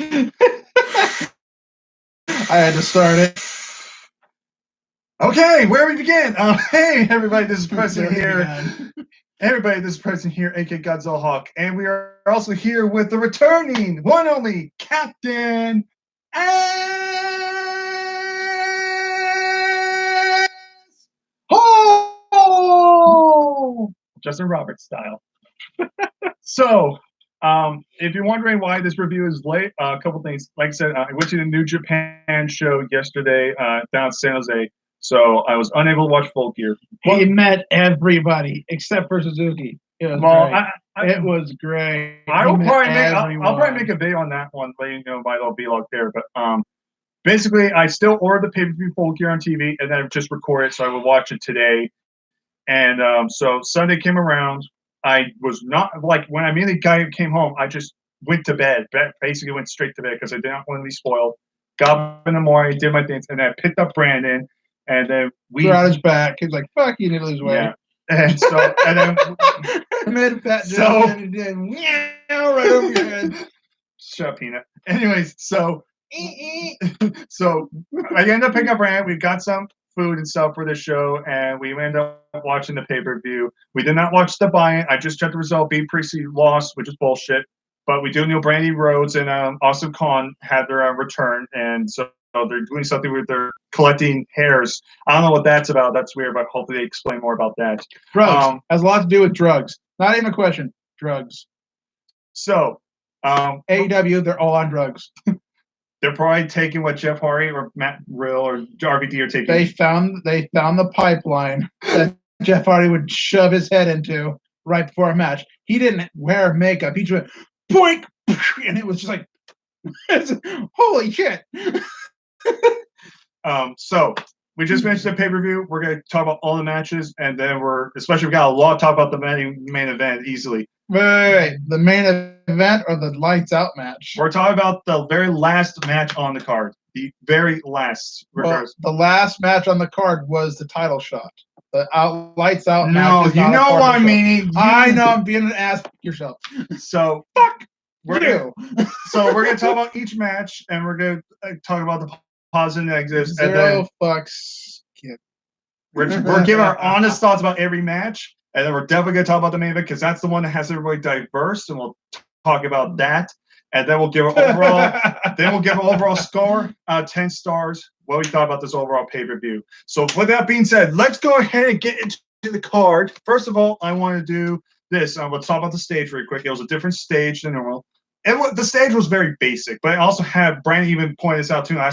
I had to start it. Okay, where we begin? Hey, everybody, this is Preston here. Everybody, this is Preston here, aka Godzilla Hawk, and we are also here with the returning, one only, Captain S. Ho! Justin Roberts style. So, if you're wondering why this review is late, a couple things. Like I said, I went to the New Japan show yesterday down in San Jose, so I was unable to watch Full Gear. He met everybody except for Suzuki. It was great. It was great. I'll probably make a video on that one, letting you know my little vlog there. But basically, I still ordered the pay-per-view Full Gear on TV, and then just recorded, so I would watch it today. And so Sunday came around. I was not like when I immediately came home. I just went to bed. Basically, went straight to bed because I didn't want to be spoiled. Got up in the morning, did my things, and then I picked up Brandon, and then we brought his back. He's like, "Fuck, you need to lose weight." Yeah. And so, and then made a fat joke and he did right over your head. Shut up, Peanut. Anyways, so so I ended up picking up Brandon. We got some food and stuff for the show, and we ended up watching the pay-per-view. We did not watch the buy-in. I just checked the result. B Priestley lost, which is bullshit. But we do know Brandy Rhodes and Awesome Khan had their return, and so they're doing something with their collecting hairs. I don't know what that's about. That's weird, but hopefully they explain more about that. Drugs has a lot to do with drugs. Not even a question. Drugs. So AEW, they're all on drugs. They're probably taking what Jeff Hardy or Matt Riddle or RVD are taking. They found the pipeline that Jeff Hardy would shove his head into right before a match. He didn't wear makeup. He just went boink, and it was just like, holy shit. So we just finished the pay-per-view. We're going to talk about all the matches, and then we got a lot to talk about the main event easily. Wait. The main event or the lights out match? We're talking about the very last match on the card. The very last. Well, the last match on the card was the title shot. The lights out match. No, you know what I mean. I know. I'm being an ass yourself. So fuck you. So we're going to talk about each match, and we're going to talk about the positive and negatives. Zero fucks. We're giving our honest thoughts about every match. And then we're definitely going to talk about the main event because that's the one that has everybody diverse, and we'll talk about that. And then we'll give an overall score, 10 stars, what we thought about this overall pay-per-view. So with that being said, let's go ahead and get into the card. First of all, I want to do this. Let's talk about the stage very quick. It was a different stage than normal. The stage was very basic, but I also had Brandon even point this out too. I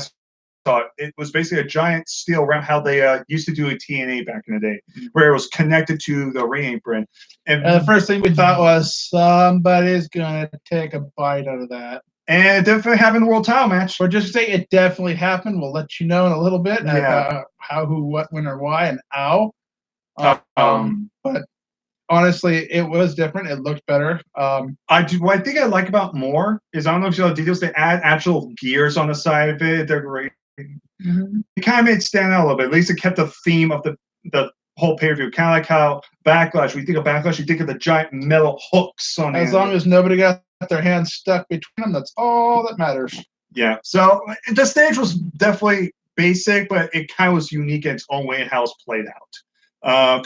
thought it was basically a giant steel ramp, how they used to do a TNA back in the day, where it was connected to the ring apron. And the first thing we thought was somebody's gonna take a bite out of that. And it definitely happened in the world title match. Or just say it definitely happened. We'll let you know in a little bit how, who, what, when, or why, and how. But honestly, it was different. It looked better. What I think I like about more is, I don't know if you know the details, they add actual gears on the side of it. They're great. Mm-hmm. It kind of made it stand out a little bit. At least it kept the theme of the whole pay-per-view. Kind of like how Backlash, when you think of Backlash, you think of the giant metal hooks on it. As long as nobody got their hands stuck between them, that's all that matters. Yeah. So the stage was definitely basic, but it kind of was unique in its own way and how it's played out.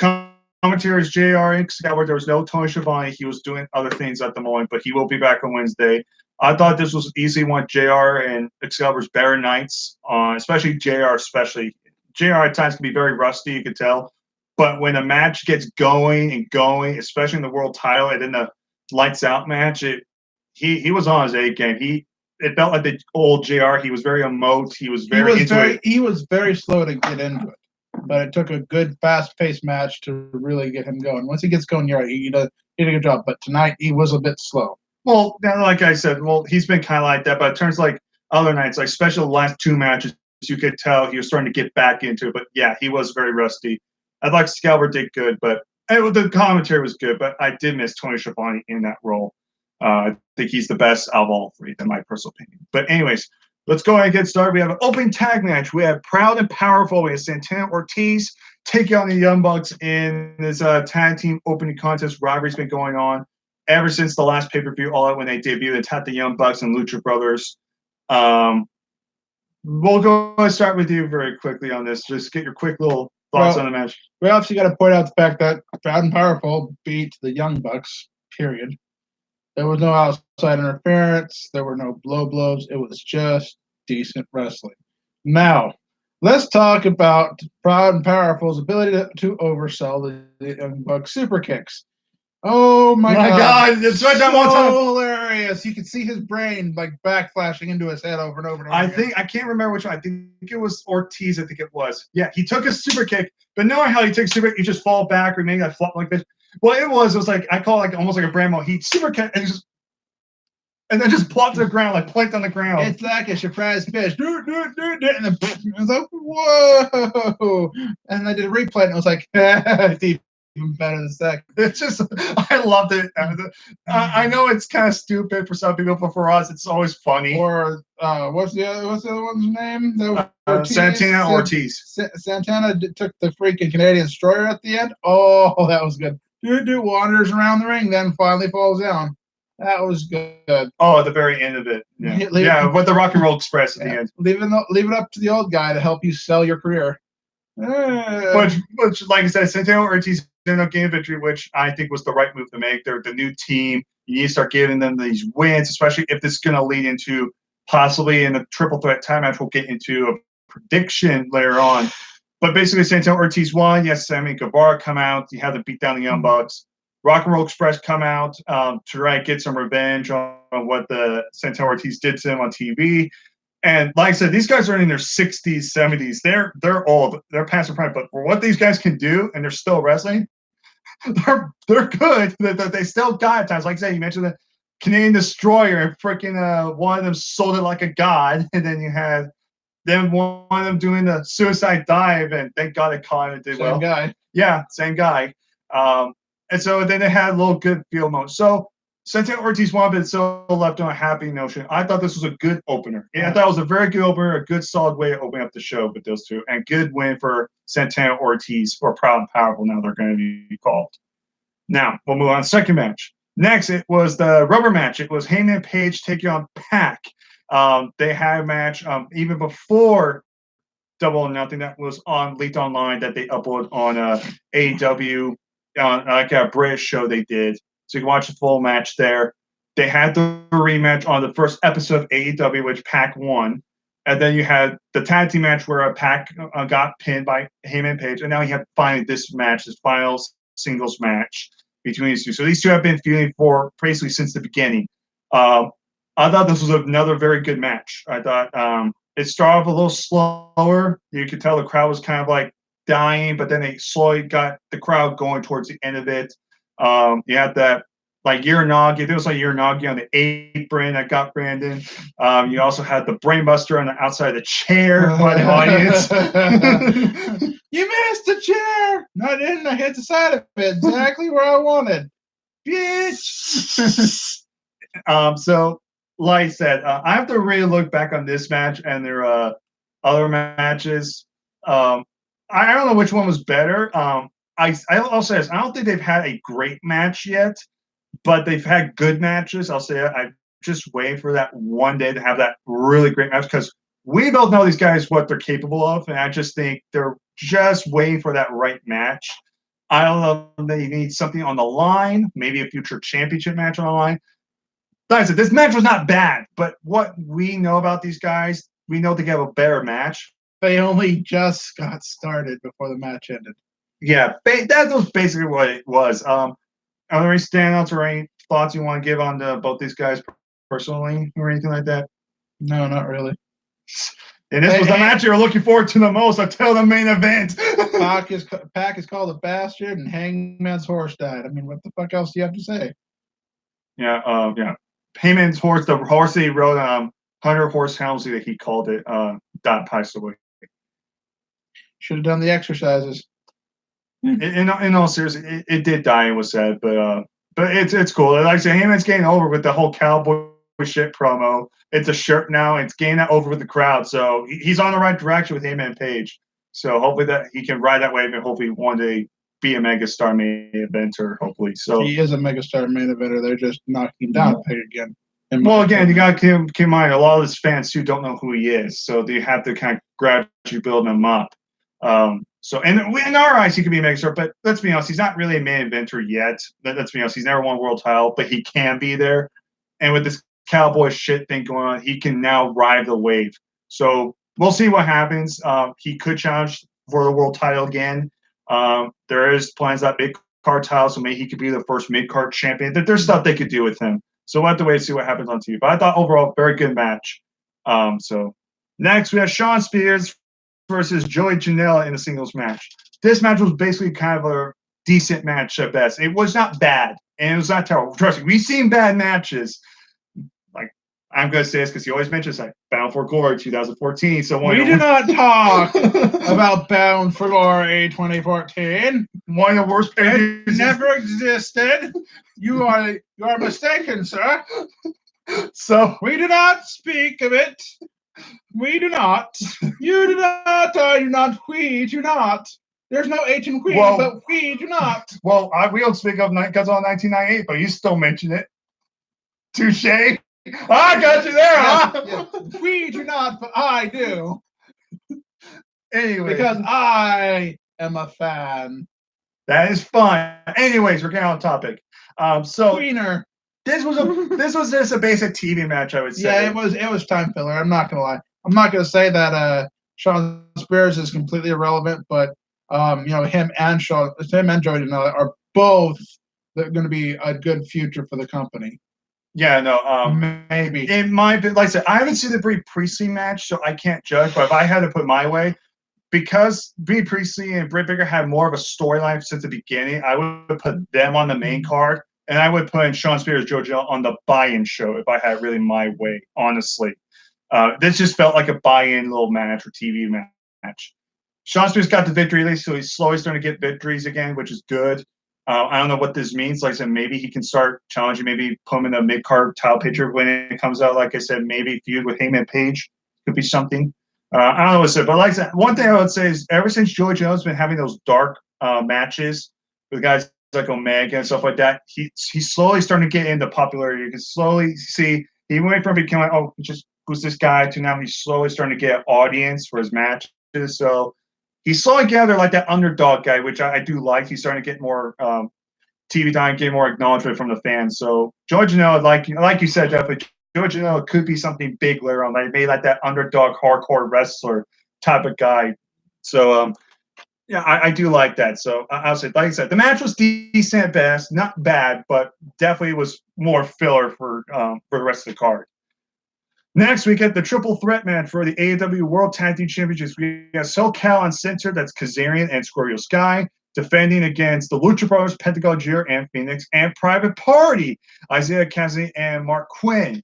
Commentary is JR and Excalibur. There was no Tony Schiavone. He was doing other things at the moment, but he will be back on Wednesday. I thought this was easily one of JR and Excalibur's better nights, especially JR. JR at times can be very rusty, you could tell. But when a match gets going and going, especially in the world title and in the lights out match, he was on his A game. It felt like the old JR. He was very emote. He was very slow to get into it. But it took a good, fast-paced match to really get him going. Once he gets going, you're right. He did a good job. But tonight, he was a bit slow. Well, like I said, he's been kind of like that. But it turns like other nights, like especially the last two matches, you could tell he was starting to get back into it. But yeah, he was very rusty. I thought Excalibur did good, but the commentary was good. But I did miss Tony Schiavone in that role. I think he's the best out of all three, in my personal opinion. But anyways, let's go ahead and get started. We have an opening tag match. We have Proud and Powerful. We have Santana Ortiz taking on the Young Bucks in this tag team opening contest. Rivalry's been going on ever since the last pay-per-view, all out when they debuted. They tapped the Young Bucks and Lucha Brothers. We'll go and start with you very quickly on this. Just get your quick little thoughts on the match. We obviously got to point out the fact that Proud and Powerful beat the Young Bucks, period. There was no outside interference. There were no blows. It was just decent wrestling. Now, let's talk about Proud and Powerful's ability to oversell the Young Bucks super kicks. Oh my God! It's right that one time. Hilarious! You could see his brain like backflashing into his head over and over and over. I can't remember which one. I think it was Ortiz. I think it was. Yeah, he took a super kick, but knowing how he takes super, you just fall back or maybe I flop like this. Well, it was like I call it like almost like a Bramwell. He super kick and then just plopped to the ground, like planked on the ground. It's like a surprise fish. And then it was like, whoa! And I did a replay, and it was like, even better than second. It's just, I loved it. I know it's kind of stupid for some people, but for us, it's always funny. Or what's the other one's name? Santana Ortiz. Santana took the freaking Canadian Destroyer at the end. Oh, that was good. Dude wanders around the ring, then finally falls down. That was good. Oh, at the very end of it. Yeah, with the Rock and Roll Express at the end. Leave it up to the old guy to help you sell your career. Which, like I said, Santana Ortiz ended up getting victory, which I think was the right move to make. They're the new team. You need to start giving them these wins, especially if this is going to lead into possibly in a triple threat time match. We'll get into a prediction later on. But basically, Santana Ortiz won. Yes, Sammy Guevara come out. You had to beat down the Young Bucks. Rock and Roll Express come out to try and get some revenge on what the Santana Ortiz did to him on TV. And like I said, these guys are in their 60s, 70s. They're old. They're past their prime. But for what these guys can do, and they're still wrestling, they're good. They still got times. Like I said, you mentioned the Canadian Destroyer, and freaking one of them sold it like a god. And then you had them one of them doing the suicide dive, and thank God it caught it. Did well. Same guy. Yeah, same guy. And so then they had a little good feel mode. So Santana Ortiz won, but still left on a happy notion. I thought this was a good opener. Yeah, I thought it was a very good opener, a good solid way of opening up the show with those two, and good win for Santana Ortiz, or Proud and Powerful now they're going to be called. Now, we'll move on to the second match. Next, it was the rubber match. It was Heyman Page taking on Pac. They had a match even before Double or Nothing that was leaked online that they upload on AEW, on like a British show they did. So you can watch the full match there. They had the rematch on the first episode of AEW, which Pac won. And then you had the tag team match where Pac got pinned by Heyman Page. And now you have finally this match, this final singles match between these two. So these two have been feuding for basically since the beginning. I thought this was another very good match. I thought it started off a little slower. You could tell the crowd was kind of like dying, but then they slowly got the crowd going towards the end of it. You had that like Uranagi. There was like Uranagi on the apron that got Brandon. You also had the Brainbuster on the outside of the chair by the audience. You missed the chair. No, I didn't. I hit the side of it exactly where I wanted. Bitch. So, like I said, I have to really look back on this match and their other matches. I don't know which one was better. I'll say this. I don't think they've had a great match yet, but they've had good matches. I'll say I just wait for that one day to have that really great match because we both know these guys what they're capable of, and I just think they're just waiting for that right match. I don't know if they need something on the line, maybe a future championship match on the line. Like I said, this match was not bad, but what we know about these guys, we know they have a better match. They only just got started before the match ended. Yeah, that was basically what it was. Are there any standouts or any thoughts you want to give on both these guys personally or anything like that? No, not really. And this was the match you were looking forward to the most until the main event. Pac is called a bastard, and Hangman's horse died. I mean, what the fuck else do you have to say? Yeah, yeah. Heyman's horse, the horse that he rode, 100 horse Helmsley that he called it, passed away. Should have done the exercises. In all seriousness, it did die and was sad, but it's cool. Like I said, Heyman's getting over with the whole cowboy shit promo. It's a shirt now. It's getting that over with the crowd, so he's on the right direction with Heyman Page. So hopefully that he can ride that wave and hopefully one day be a megastar main eventer. Hopefully, so he is a megastar main eventer. They're just knocking him down a peg again. Well, again, you got to keep in mind a lot of his fans too don't know who he is, so you have to kind of gradually build him up. So, and in our eyes, he could be a mega star, but let's be honest, he's not really a main eventer yet. Let's be honest, he's never won a world title, but he can be there. And with this cowboy shit thing going on, he can now ride the wave. So we'll see what happens. He could challenge for the world title again. There is plans that mid card title, so maybe he could be the first mid card champion. There's stuff they could do with him. So we'll have to wait to see what happens on TV. But I thought overall, very good match. So next we have Shawn Spears versus Joey Janela in a singles match. This match was basically kind of a decent match at best. It was not bad, and it was not terrible. Trust me, we've seen bad matches. Like, I'm going to say this because he always mentions like Bound for Glory 2014. So we do not talk about Bound for Glory 2014. One of the worst it never existed. You are mistaken, sir. So we do not speak of it. We do not. You do not. I do not. We do not. There's no H in we, but we do not. Well, we don't speak of because on 1998, but you still mention it. Touche. I got you there, huh? Yes. We do not, but I do. Anyway, because I am a fan. That is fun. Anyways, we're getting on topic. So Queener. This was just a basic TV match, I would say. Yeah, it was time filler. I'm not gonna lie. I'm not gonna say that Shawn Spears is completely irrelevant, but him and Joey Janela are both going to be a good future for the company. Yeah, no, maybe it might be. Like I said, I haven't seen the Brie Priestley match, so I can't judge. But if I had to put my way, because Brie Priestley and Britt Baker had more of a storyline since the beginning, I would put them on the main card. And I would put in Shawn Spears, Joey Janela on the buy-in show if I had really my way, honestly. This just felt like a buy-in little match or TV match. Shawn Spears got the victory, so he's slowly starting to get victories again, which is good. I don't know what this means. Like I said, maybe he can start challenging, maybe put him in the mid-card title picture when it comes out. Like I said, maybe feud with Heyman Page could be something. I don't know what to say, but like I said, one thing I would say is ever since Joey Janela's been having those dark matches with guys like Omega and stuff like that, he's slowly starting to get into popularity. You can slowly see he went from becoming who's this guy to now he's slowly starting to get an audience for his matches. So he's slowly getting like that underdog guy, which I do like. He's starting to get more TV time, get more acknowledgement from the fans. So Joey Janela, like you said, definitely Joey Janela could be something big later on. Maybe like that underdog hardcore wrestler type of guy. So yeah, I do like that. So I'll say, like I said, the match was decent at best, not bad, but definitely was more filler for the rest of the card. Next, we get the triple threat match for the AEW World Tag Team Championships. We got SoCal Uncensored, that's Kazarian and Scorpio Sky, defending against the Lucha Brothers, Pentagon Jr. and Phoenix, and Private Party, Isaiah Cassidy and Mark Quinn.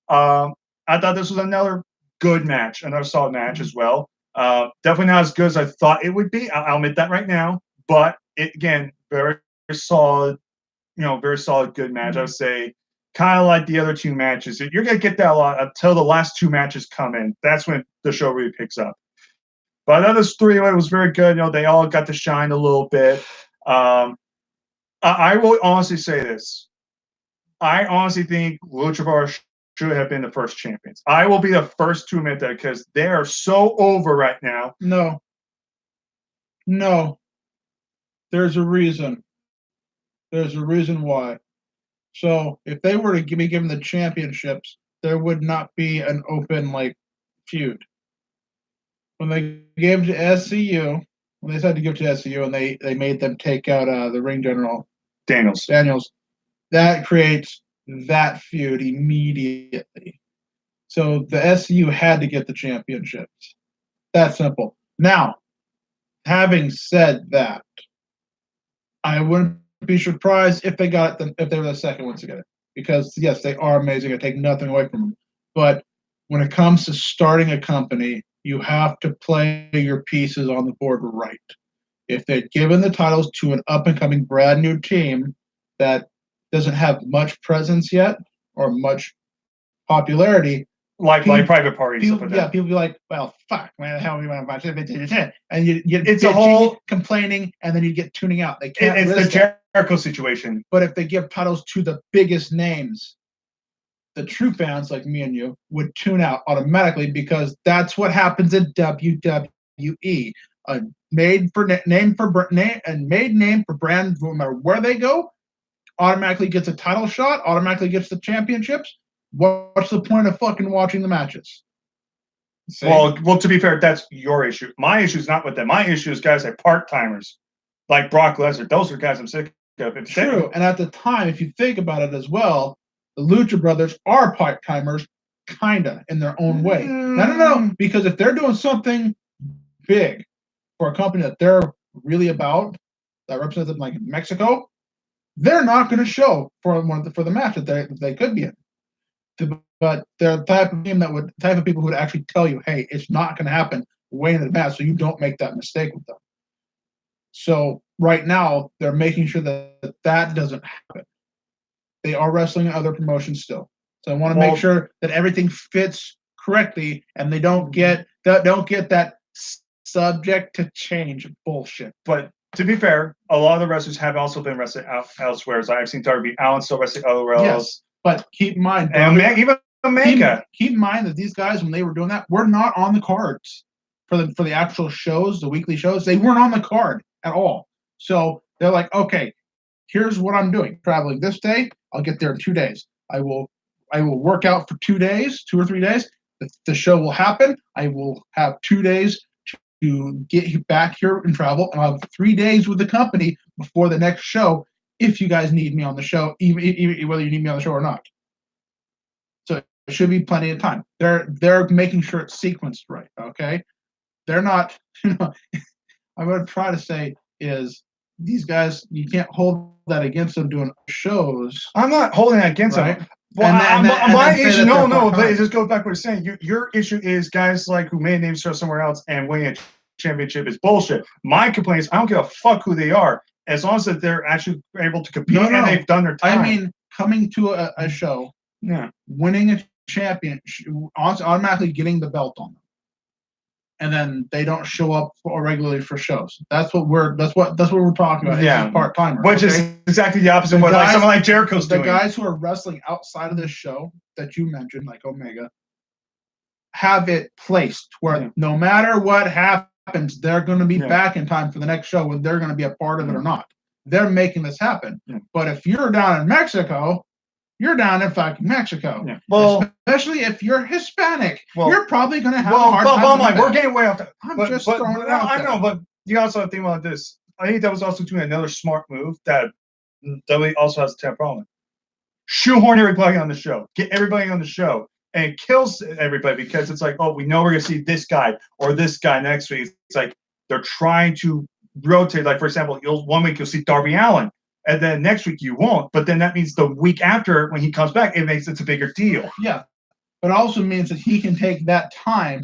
I thought this was another good match, another solid match as well. Definitely not as good as I thought it would be. I'll admit that right now. But again, very solid, very solid, good match. I would say kind of like the other two matches. You're going to get that a lot until the last two matches come in. That's when the show really picks up. But the other three, it was very good. They all got to shine a little bit. I will honestly say this. I honestly think Lucha Brothers should have been the first champions. I will be the first to admit that because they are so over right now. No. There's a reason. There's a reason why. So if they were to be given the championships, there would not be an open feud. When they gave to SCU, when they decided to give to SCU, and they made them take out the ring general Daniels, that creates that feud immediately. So the SCU had to get the championships. That simple. Now, having said that, I wouldn't be surprised if they got them if they were the second ones to get it. Because yes, they are amazing. I take nothing away from them. But when it comes to starting a company, you have to play your pieces on the board right. If they'd given the titles to an up-and-coming brand new team that doesn't have much presence yet or much popularity, like Private Party, people, stuff like that. People be like, "Well, fuck, man, how are we going to watch it?" And it's a whole complaining, and then you get tuning out. They can't. It's the Jericho situation. But if they give titles to the biggest names, the true fans like me and you would tune out automatically because that's what happens in WWE. A made name for brand, no matter where they go, automatically gets a title shot, automatically gets the championships. What's the point of fucking watching the matches? See? Well, to be fair, that's your issue. My issue is not with them. My issue is guys like part-timers, like Brock Lesnar. Those are guys I'm sick of. True, and at the time, if you think about it as well, the Lucha Brothers are part-timers, kinda, in their own way. No, because if they're doing something big for a company that they're really about, that represents them like in Mexico, they're not going to show for the match that they could be in. But they're the type of people who would actually tell you, hey, it's not going to happen way in advance, so you don't make that mistake with them. So right now, they're making sure that doesn't happen. They are wrestling in other promotions still. So I want to make sure that everything fits correctly and they don't get that subject to change bullshit. But to be fair, a lot of the wrestlers have also been wrestling elsewhere. So I've seen Darby Allin still wrestling other else. Yes, but keep in mind, even Omega. Keep in mind that these guys, when they were doing that, were not on the cards for the actual shows, the weekly shows. They weren't on the card at all. So they're like, okay, here's what I'm doing. Traveling this day, I'll get there in 2 days. I will work out for 2 days, 2 or 3 days. The show will happen. I will have 2 days to get back here and travel, and I'll have 3 days with the company before the next show if you guys need me on the show, even whether you need me on the show or not. So there should be plenty of time. They're making sure it's sequenced right, okay? They're not, I'm going to try to say is these guys, you can't hold that against them doing shows. I'm not holding that against them. Well, my issue, but it just goes back to what you're saying. Your issue is guys like who made names somewhere else and winning a championship is bullshit. My complaint is I don't give a fuck who they are, as long as that they're actually able to compete and they've done their time. I mean, coming to a show, winning a championship, automatically getting the belt on them, and then they don't show up regularly for shows. That's what we're talking about. Yeah, part timers, which is exactly the opposite of what like someone like Jericho's doing. The guys who are wrestling outside of this show that you mentioned, like Omega, have it placed where no matter what happens, they're going to be back in time for the next show, whether they're going to be a part of it or not. They're making this happen. But if you're down in Mexico, you're down in fucking Mexico. Yeah. Well, especially if you're Hispanic, you're probably going to have a hard time. We're getting way off. I'm just throwing it out there. I know, but you also have to think about this. I think that was also doing another smart move that WWE also has a problem with. Shoehorn everybody on the show. Get everybody on the show. And it kills everybody because it's like, oh, we know we're going to see this guy or this guy next week. It's like they're trying to rotate. Like, for example, 1 week you'll see Darby Allin. And then next week you won't. But then that means the week after when he comes back, it makes it a bigger deal. Yeah. But it also means that he can take that time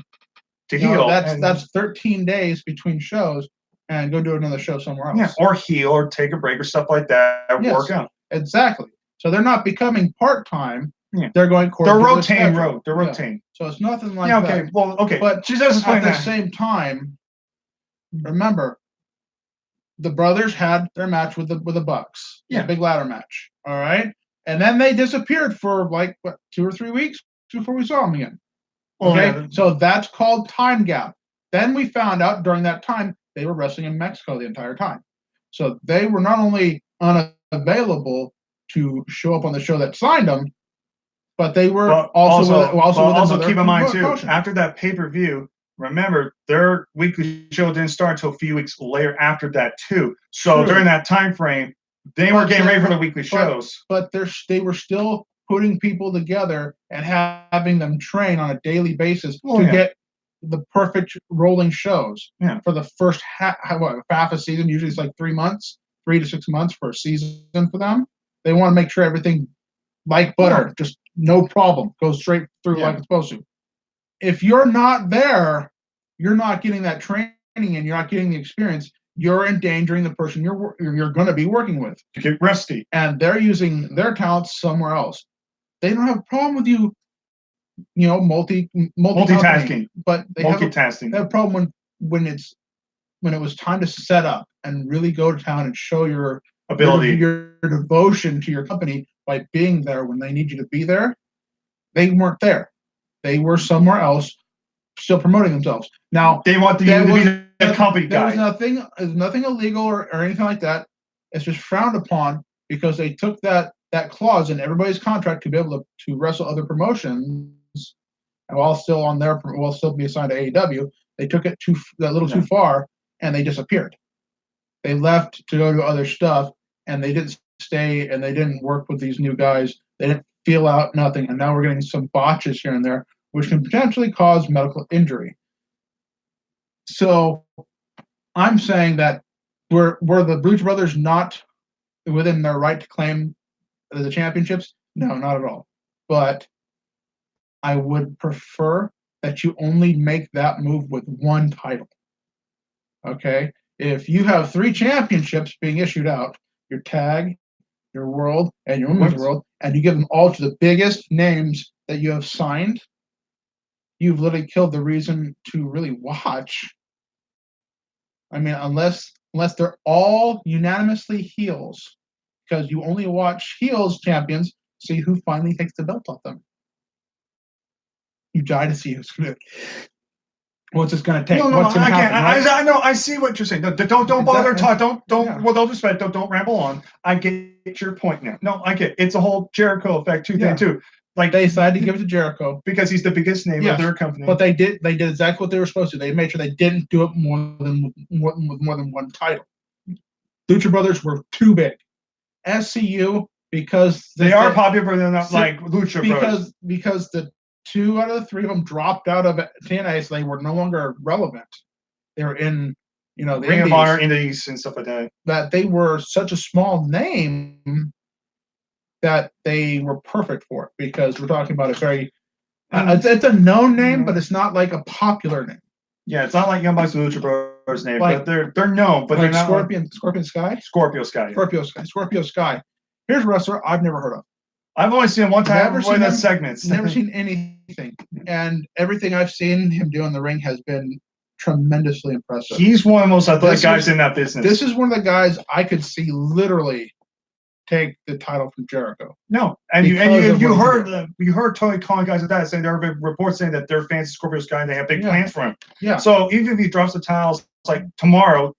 to heal. That's 13 days between shows and go do another show somewhere else. Yeah, or heal or take a break or stuff like that. Work out. Exactly. So they're not becoming part-time. Yeah. They're going They're rotating road. They're rotating. So it's nothing like that. Okay. Well, okay. But at the same time, remember, the brothers had their match with the Bucks. Yeah. Big ladder match. All right. And then they disappeared for 2 or 3 weeks before we saw them again. Okay. So that's called time gap. Then we found out during that time they were wrestling in Mexico the entire time. So they were not only unavailable to show up on the show that signed them, but they were also keep in mind too, after that pay-per-view, remember their weekly show didn't start until a few weeks later after that too. So during that time frame, they were getting ready for the weekly shows. But they were still putting people together and having them train on a daily basis to get the perfect rolling shows for the first half a season. Usually it's like 3 months, 3 to 6 months for a season for them. They want to make sure everything like butter, just no problem, goes straight through like it's supposed to. If you're not there, you're not getting that training and you're not getting the experience. You're endangering the person you're going to be working with. You get rusty. And they're using their talents somewhere else. They don't have a problem with you, multitasking. But they have a problem when it was time to set up and really go to town and show your ability, your devotion to your company by being there when they need you to be there. They weren't there. They were somewhere else, still promoting themselves. Now they want you to be the company guy. There's nothing illegal or anything like that. It's just frowned upon because they took that clause in everybody's contract to be able to wrestle other promotions, and while still be assigned to AEW. They took it too far, and they disappeared. They left to go to other stuff, and they didn't stay, and they didn't work with these new guys. They didn't feel out nothing, and now we're getting some botches here and there, which can potentially cause medical injury. So I'm saying that were the Lucha Brothers not within their right to claim the championships? No, not at all. But I would prefer that you only make that move with one title. Okay? If you have 3 championships being issued out, your tag, your world, and your women's world, and you give them all to the biggest names that you have signed, you've literally killed the reason to really watch. I mean, unless they're all unanimously heels, because you only watch heels champions, see who finally takes the belt off them. You die to see what's this going to take. What's going to happen? Right? I know. I see what you're saying. Don't bother talk. Don't. With all respect, don't ramble on. I get your point now. No, I get. It's a whole Jericho effect thing too. Like they decided to give it to Jericho because he's the biggest name of their company. But they did exactly what they were supposed to. They made sure they didn't do it with more than one title. Lucha Brothers were too big. SCU because they are popular, but they're not like Lucha Brothers. Because the 2 out of the 3 of them dropped out of TNA, so they were no longer relevant. They were in the Ring of Honor, Indies, and stuff like that. That they were such a small name that they were perfect for it, because we're talking about a very it's a known name, but it's not like a popular name. Yeah, it's not like Young Bucks and Lucha Brothers name, but they're known, but like they're not Scorpion Sky. Scorpio Sky. Here's a wrestler I've never heard of. I've only seen him one time in the segments. Never seen anything, and everything I've seen him do in the ring has been tremendously impressive. He's one of the most athletic guys in that business. This is one of the guys I could see literally take the title from Jericho. No, and you heard Tony calling guys like that, saying there have been reports saying that they're fans of Scorpio Sky and they have big plans for him. Yeah. So even if he drops the titles like tomorrow,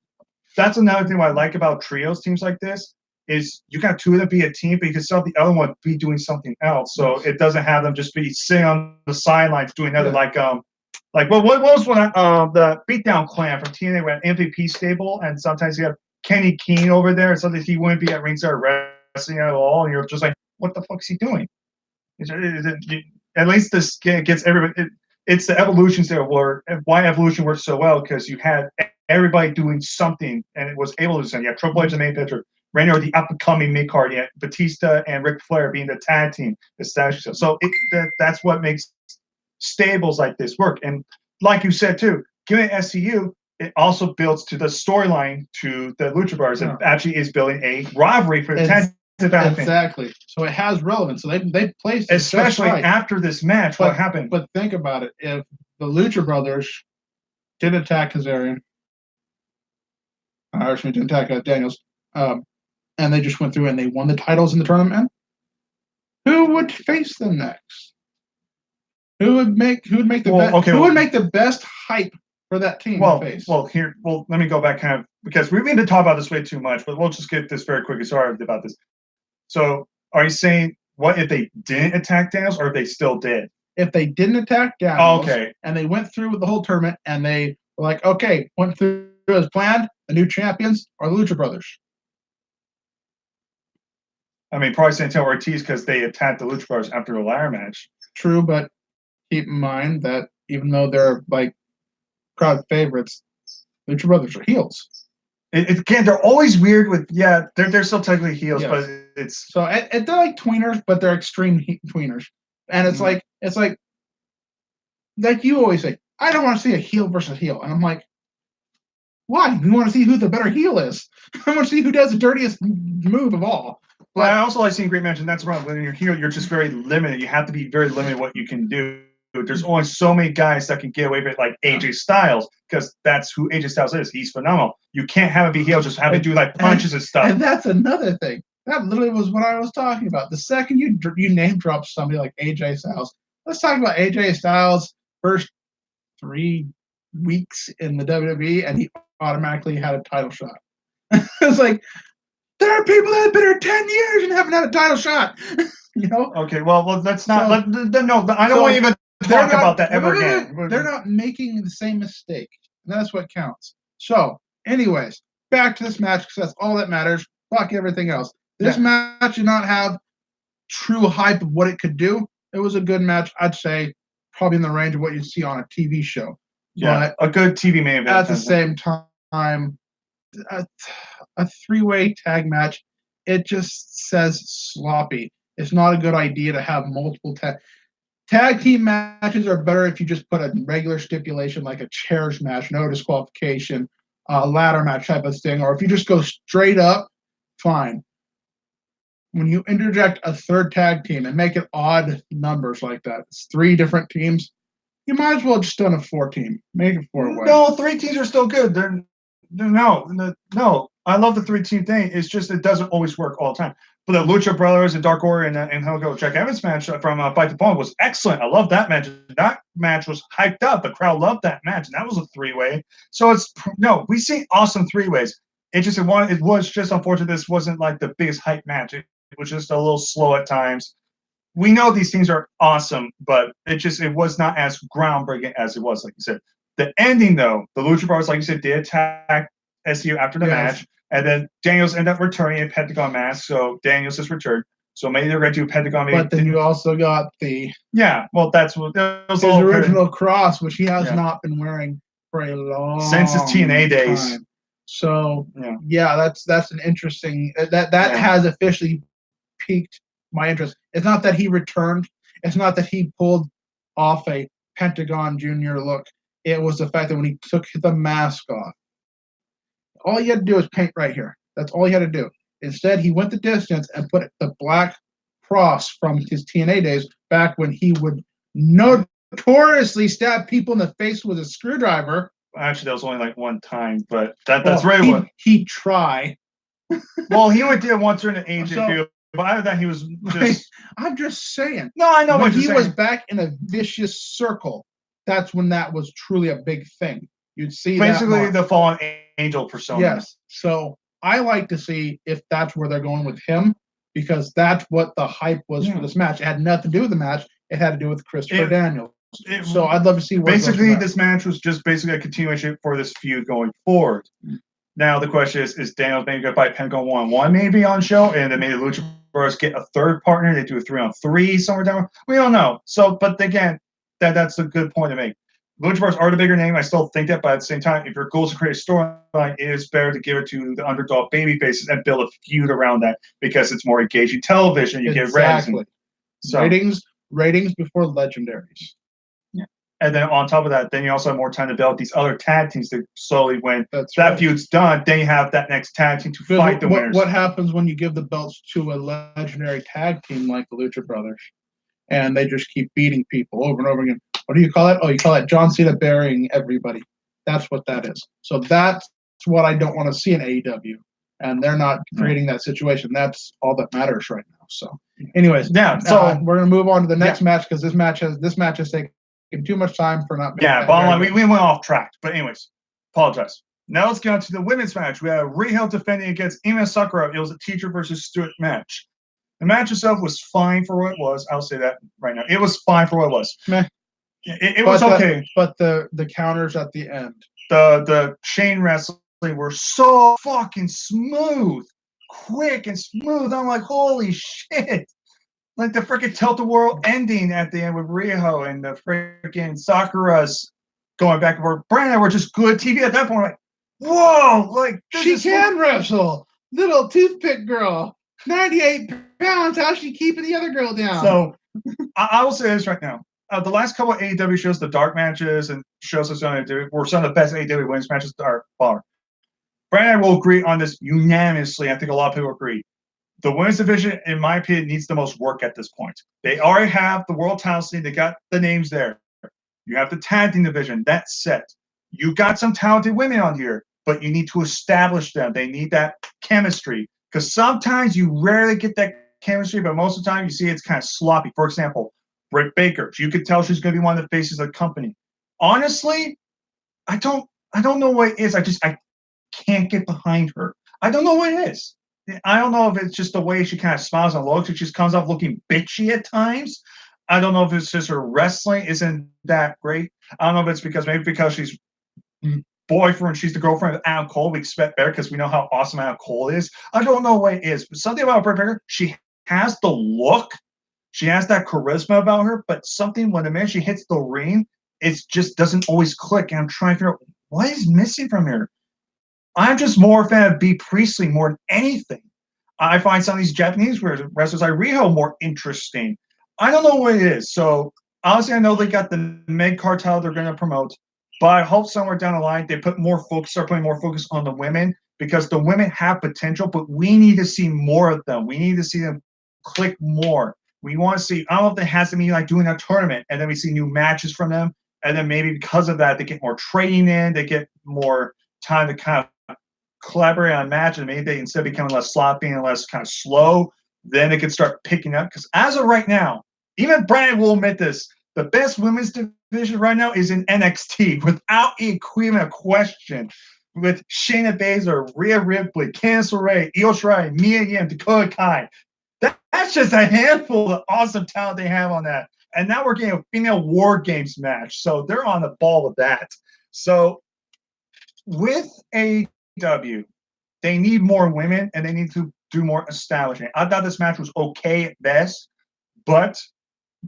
that's another thing I like about trios teams like this is you got 2 of them be a team, but you can still have the other one be doing something else. So it doesn't have them just be sitting on the sidelines doing other like what was the Beatdown Clan from TNA went MVP stable, and sometimes you have Kenny Keene over there, and sometimes he wouldn't be at ringside wrestling at all, and you're just like, what the fuck is he doing? At least this gets everybody. It's the evolutions that work, and why evolution works so well, because you had everybody doing something, and it was able to do something. You have Triple H, the main pitcher, Randy Orton, the up-and-coming mid-card, you had Batista and Ric Flair being the tag team established. So that's what makes stables like this work. And like you said, too, giving SCU, it also builds to the storyline to the Lucha Brothers. It actually is building a rivalry for the tag team. Exactly. So it has relevance. So they placed it especially after this match. What happened? But think about it. If the Lucha Brothers did attack Kazarian, didn't attack Daniels, and they just went through and they won the titles in the tournament, who would face them next? Who would make the best hype for that team to face? Let me go back kind of, because we've been to talk about this way too much, but we'll just get this very quickly. Sorry about this. So are you saying what if they didn't attack Daniels, or if they still did? If they didn't attack Daniels, and they went through with the whole tournament, and they were like, okay, went through as planned, the new champions are the Lucha Brothers. I mean, probably Santana Ortiz, because they attacked the Lucha Brothers after the ladder match. True, but keep in mind that even though they're like crowd favorites, Lucha Brothers are heels. Again, they're always weird with they're still technically heels, but it's so they're like tweeners, but they're extreme tweeners, and it's like you always say, I don't want to see a heel versus heel, and I'm like, why? We want to see who the better heel is. I want to see who does the dirtiest move of all. But I also like seeing great matches, and that's wrong. When you're heel, you're just very limited. You have to be very limited what you can do. There's only so many guys that can get away with it, like AJ Styles, because that's who AJ Styles is. He's phenomenal. You can't have him be heel, just have him do like punches and stuff. And that's another thing. That literally was what I was talking about. The second you name drop somebody like AJ Styles, let's talk about AJ Styles' first 3 weeks in the WWE, and he automatically had a title shot. It's like, there are people that have been here 10 years and haven't had a title shot. You know? Okay, well, let's not. No, I don't want to even talk about that ever again. They're not making the same mistake. That's what counts. So, anyways, back to this match because that's all that matters. Fuck everything else. This match did not have true hype of what it could do. It was a good match. I'd say probably in the range of what you see on a TV show. Yeah, but a good TV main event. At the same time, a 3-way tag match, it just says sloppy. It's not a good idea to have multiple tag team matches are better if you just put a regular stipulation like a chairs match, no disqualification, ladder match type of thing, or if you just go straight up, fine. When you interject a third tag team and make it odd numbers like that, it's 3 different teams, you might as well just done a 4-team. Make it 4-way. No, 3 teams are still good. No. I love the 3-team thing. It's just it doesn't always work all the time. But the Lucha Brothers and Dark Order and Helgo Jack Evans match from Fight the Pond was excellent. I love that match. That match was hyped up. The crowd loved that match, and that was a 3-way. So we see awesome 3-ways. It was just unfortunate. This wasn't like the biggest hype match. It was just a little slow at times. We know these things are awesome, but it was not as groundbreaking as it was, like you said. The ending, though, the Lucha Brothers, like you said, did attack SU after the match, and then Daniels ended up returning a Pentagon mask, so Daniels has returned. So maybe they're going to do Pentagon. But then you also got that's what his original cross, which he has not been wearing for a long since his TNA days. Time. So that's an interesting that has officially piqued my interest. It's not that he returned. It's not that he pulled off a Pentagon Junior look. It was the fact that when he took the mask off, all he had to do was paint right here. That's all he had to do. Instead, he went the distance and put the black cross from his TNA days back when he would notoriously stab people in the face with a screwdriver. Actually, that was only like one time, but that's really what he'd try. Well, he only did it once during the ancient field. But other than that, he was just. I'm just saying. No, I know when what you're saying. He was back in a vicious circle. That's when that was truly a big thing. You'd see basically the fallen angel persona. Yes. So I like to see if that's where they're going with him, because that's what the hype was for this match. It had nothing to do with the match. It had to do with Christopher Daniels. So I'd love to see where basically this match was just basically a continuation for this feud going forward. Now the question is Daniels maybe going to fight Pentagon 1-on-1 maybe on show, and then maybe Lucha Brothers get a third partner. They do a 3-on-3 somewhere down. We don't know. So, but again, that's a good point to make. Lucha Brothers are the bigger name. I still think that, but at the same time, if your goal is to create a storyline, it is better to give it to the underdog baby faces and build a feud around that because it's more engaging television. You get ratings. So, ratings before legendaries. Yeah. And then on top of that, then you also have more time to build these other tag teams to slowly when feud's done, then you have that next tag team to fight the winners. What happens when you give the belts to a legendary tag team like the Lucha Brothers and they just keep beating people over and over again? What do you call it? Oh, you call it John Cena burying everybody. That's what that is. So that's what I don't want to see in AEW. And they're not creating that situation. That's all that matters right now. So anyways, so we're going to move on to the next match because this match has taken too much time for not. Bottom line, we went off track. But anyways, apologize. Now let's get on to the women's match. We have Riho defending against Emi Sakura. It was a teacher versus Stewart match. The match itself was fine for what it was. I'll say that right now. It was fine for what it was. Meh. It was okay. But the counters at the end. The chain wrestling were so fucking smooth. Quick and smooth. I'm like, holy shit. Like the freaking tilt-a-whirl ending at the end with Riho and the freaking Sakura's going back and forth. Brandon were just good TV at that point. Like, whoa, like she can wrestle. Little toothpick girl. 98 pounds. How's she keeping the other girl down? So I will say this right now. The last couple of AEW shows, the dark matches and shows that's going to do were some of the best AEW women's matches are far. Brandon will agree on this unanimously. I think a lot of people agree. The women's division, in my opinion, needs the most work at this point. They already have the world title scene. They got the names there. You have the tag team division. That's set. You got some talented women on here, but you need to establish them. They need that chemistry because sometimes you rarely get that chemistry, but most of the time you see it's kind of sloppy. For example, Britt Baker. You could tell she's going to be one of the faces of the company. Honestly, I don't know what it is. I can't get behind her. I don't know what it is. I don't know if it's just the way she kind of smiles and looks. She just comes off looking bitchy at times. I don't know if it's just her wrestling isn't that great. I don't know if it's because she's boyfriend, she's the girlfriend of Adam Cole. We expect better because we know how awesome Adam Cole is. I don't know what it is, but something about Britt Baker, she has the look. She has that charisma about her, but something when the minute she hits the ring, it just doesn't always click. And I'm trying to figure out what is missing from her. I'm just more a fan of B. Priestley more than anything. I find some of these Japanese wrestlers like Riho more interesting. I don't know what it is. So honestly, I know they got the Meg Cartel they're going to promote, but I hope somewhere down the line they start putting more focus on the women because the women have potential, but we need to see more of them. We need to see them click more. We want to see. I don't know if it has to be like doing a tournament, and then we see new matches from them, and then maybe because of that they get more training in, they get more time to kind of collaborate on matches. Maybe they instead of becoming less sloppy and less kind of slow, then it could start picking up. Because as of right now, even Brian will admit this, the best women's division right now is in NXT without even a question. With Shayna Baszler, Rhea Ripley, Candice LeRae, Io Shirai, Mia Yim, Dakota Kai. That's just a handful of awesome talent they have on that. And now we're getting a female War Games match. So they're on the ball with that. So with AEW, they need more women and they need to do more establishing. I thought this match was okay at best, but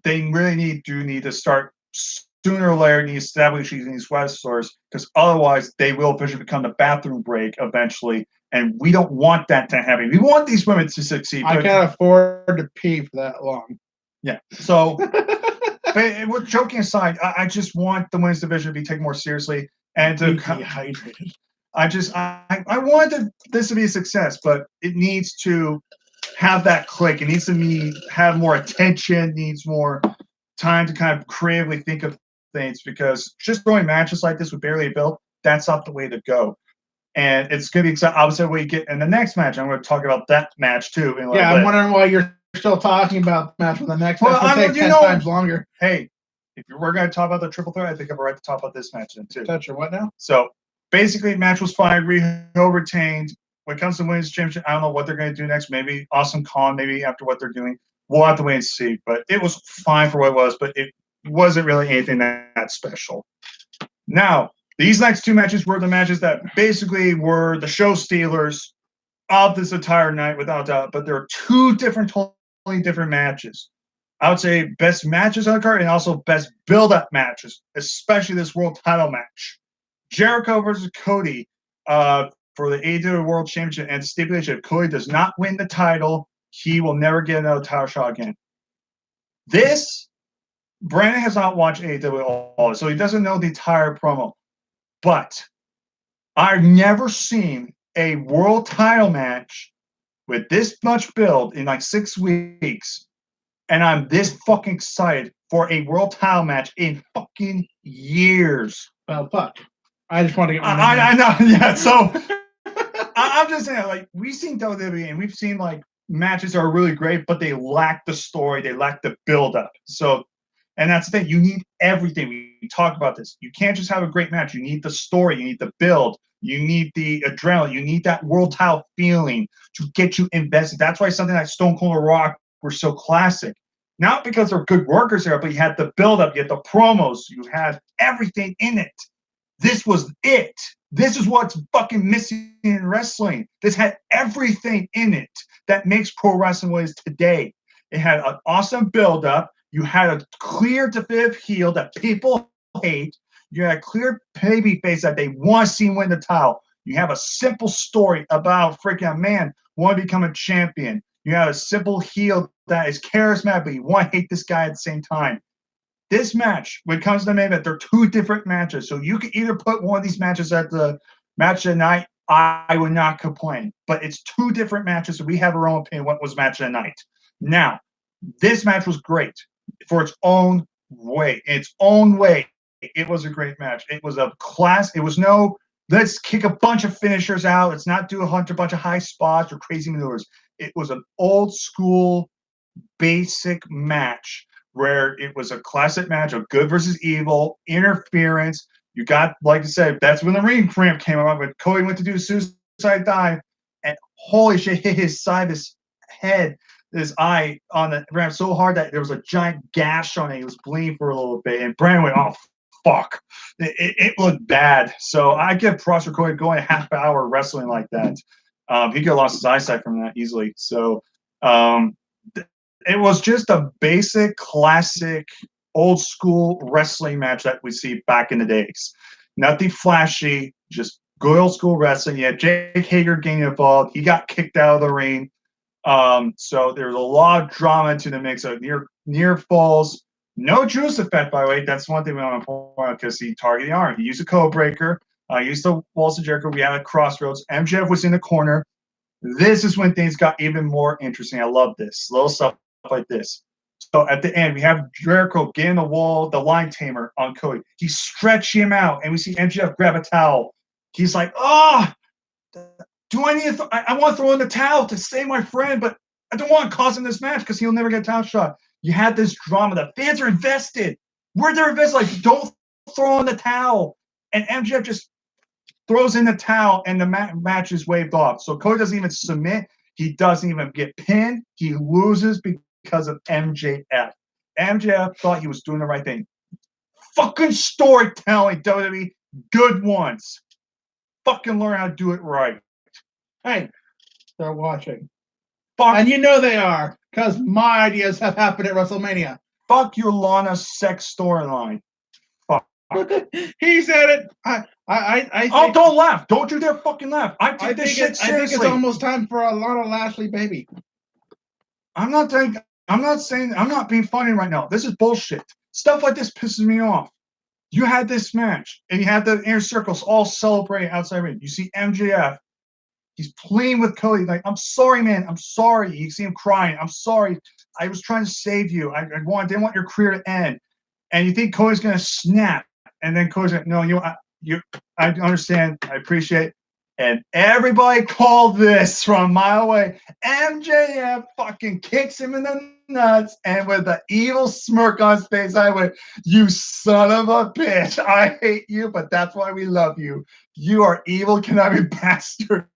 they really need to start sooner or later establishing these wrestlers because otherwise they will officially become the bathroom break eventually. And we don't want that to happen. We want these women to succeed. I can't afford to pee for that long. Yeah. So, but with joking aside, I just want the women's division to be taken more seriously and to dehydrated. I want this to be a success, but it needs to have that click. It needs to have more attention. Needs more time to kind of creatively think of things because just throwing matches like this with barely a build, that's not the way to go. And it's going to be exciting. Obviously, we get in the next match. I'm going to talk about that match too. I'm wondering why you're still talking about the match for the next match. It'll take 10 times longer. Hey, if we're going to talk about the triple threat, I think I'm right to talk about this match then too. Touch or what now? So basically, the match was fine. Riho retained. When it comes to women's championship, I don't know what they're going to do next. Maybe Awesome Kong, maybe after what they're doing. We'll have to wait and see. But it was fine for what it was, but it wasn't really anything that special. Now, these next two matches were the matches that basically were the show stealers of this entire night, without doubt. But there are two totally different matches. I would say best matches on the card and also best build-up matches, especially this world title match. Jericho versus Cody for the AEW World Championship and stipulation. If Cody does not win the title, he will never get another title shot again. Brandon has not watched AEW at all, so he doesn't know the entire promo. But I've never seen a world title match with this much build in like 6 weeks, and I'm this fucking excited for a world title match in fucking years. Well, fuck. I just want to get one. I know, yeah. So I'm just saying, like, we've seen WWE and we've seen like matches that are really great, but they lack the story, they lack the build-up. So, and that's the thing. You need everything. We talk about this. You can't just have a great match. You need the story. You need the build. You need the adrenaline. You need that world title feeling to get you invested. That's why something like Stone Cold and Rock were so classic. Not because they're good workers there, but you had the build-up, you had the promos, you had everything in it. This was it. This is what's fucking missing in wrestling. This had everything in it that makes pro wrestling what it is today. It had an awesome build-up. You had a clear definitive heel that people hate. You had a clear baby face that they want to see win the title. You have a simple story about freaking a man want to become a champion. You have a simple heel that is charismatic, but you want to hate this guy at the same time. This match, when it comes to the main event, they're two different matches. So you can either put one of these matches at the match of the night. I would not complain. But it's two different matches. So we have our own opinion what was match of the night. Now, this match was great for its own way. Its own way, it was a great match. It was a class. It was no, let's kick a bunch of finishers out. Let's not do a bunch of high spots or crazy maneuvers. It was an old school, basic match where it was a classic match of good versus evil, interference. You got, like I said, that's when the ring cramp came up. When Cody went to do a suicide dive, and holy shit, hit his side, his head, his eye on the ramp so hard that there was a giant gash on it. He was bleeding for a little bit, and Brandon went, "Oh fuck!" It looked bad. So I give props for Cody going a half hour wrestling like that. He could have lost his eyesight from that easily. So it was just a basic, classic, old school wrestling match that we see back in the days. Nothing flashy, just good old school wrestling. Yeah, Jake Hager getting involved. He got kicked out of the ring. So there's a lot of drama to the mix of near falls. No juice effect, by the way. That's one thing we want to point out because he targeted the arm. He used a code breaker. Used the walls of Jericho. We had a crossroads. MJF was in the corner. This is when things got even more interesting. I love this. Little stuff like this. So at the end, we have Jericho getting the wall, the line tamer on Cody. He's stretching him out, and we see MJF grab a towel. He's like, "Oh, do I need to I want to throw in the towel to save my friend, but I don't want to cost him this match because he'll never get a towel shot." You had this drama. The fans are invested. They're invested. Like, don't throw in the towel. And MJF just throws in the towel, and the match is waved off. So Cody doesn't even submit. He doesn't even get pinned. He loses because of MJF. MJF thought he was doing the right thing. Fucking storytelling, WWE. Good ones. Fucking learn how to do it right. Hey, they're watching. Fuck. And you know they are, because my ideas have happened at WrestleMania. Fuck your Lana sex storyline. Fuck. He said it. I think, don't laugh. Don't you dare fucking laugh. I take this shit seriously. I think it's almost time for a Lana Lashley baby. I'm not being funny right now. This is bullshit. Stuff like this pisses me off. You had this match, and you had the inner circles all celebrating outside ring. You see MJF. He's playing with Cody. Like, "I'm sorry, man. I'm sorry." You see him crying. "I'm sorry. I was trying to save you. I didn't want your career to end." And you think Cody's going to snap. And then Cody's like, "No, I understand. I appreciate it." And everybody called this from a mile away. MJF fucking kicks him in the nuts, and with the evil smirk on his face, I went, "You son of a bitch. I hate you, but that's why we love you. You are evil, conniving bastard."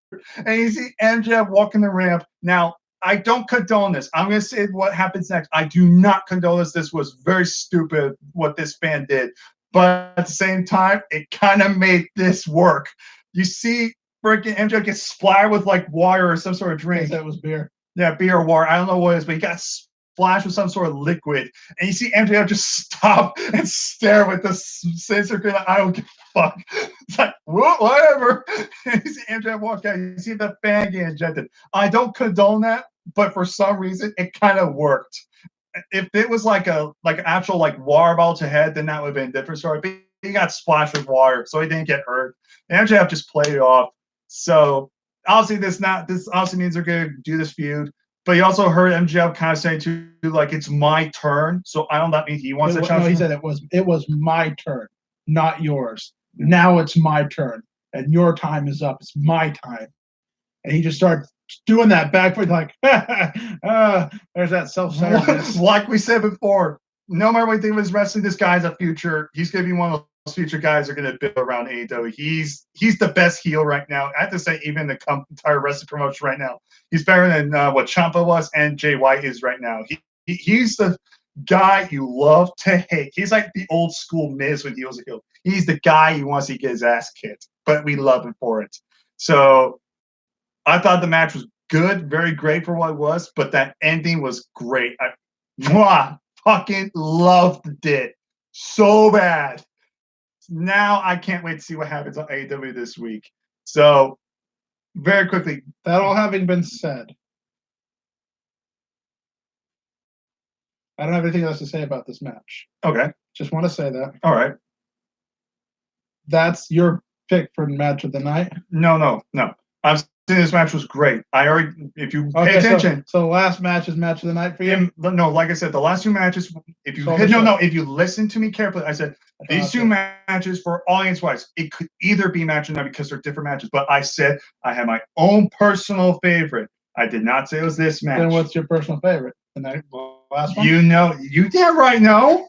And you see MJF walking the ramp. Now, I don't condone this. I'm going to say what happens next. I do not condone this. This was very stupid what this fan did. But at the same time, it kind of made this work. You see freaking MJF get splattered with like water or some sort of drink. That was beer. Yeah, beer or water. I don't know what it is, but he got splashed with some sort of liquid. And you see MJF just stop and stare with the sensor. I don't give a fuck. It's like, whatever. And you see MJF walk out. You see the fan get injected. I don't condone that, but for some reason, it kind of worked. If it was like an actual like water bottle to head, then that would have been a different story. But he got splashed with water, so he didn't get hurt. And MJF just played it off. So obviously, this obviously means they're going to do this feud. But you also heard MJF kind of saying too, like, "It's my turn." So I don't know, that means he wants to challenge. No, he said it was my turn, not yours. Now it's my turn, and your time is up. It's my time. And he just started doing that back foot, like, there's that self-centeredness. Like we said before, no matter what you think of his wrestling, this guy's a future. He's going to be one of those future guys that are going to build around AEW. He's the best heel right now. I have to say, even the entire wrestling promotion right now, he's better than what Ciampa was and Jay White is right now. He's the guy you love to hate. He's like the old school Miz when he was a heel. He's the guy you want to see get his ass kicked, but we love him for it. So I thought the match was good, very great for what it was, but that ending was great. I fucking loved it so bad. Now I can't wait to see what happens on AEW this week. So, very quickly. That all having been said, I don't have anything else to say about this match. Okay. Just want to say that. All right. That's your pick for match of the night? No. I'm saying this match was great. If you pay attention. So the last match is match of the night for you? No, like I said, the last two matches, if you listen to me carefully, I said these two matches for audience-wise, it could either be match of the night because they're different matches. But I said I have my own personal favorite. I did not say it was this match. Then what's your personal favorite? last one. You damn right know.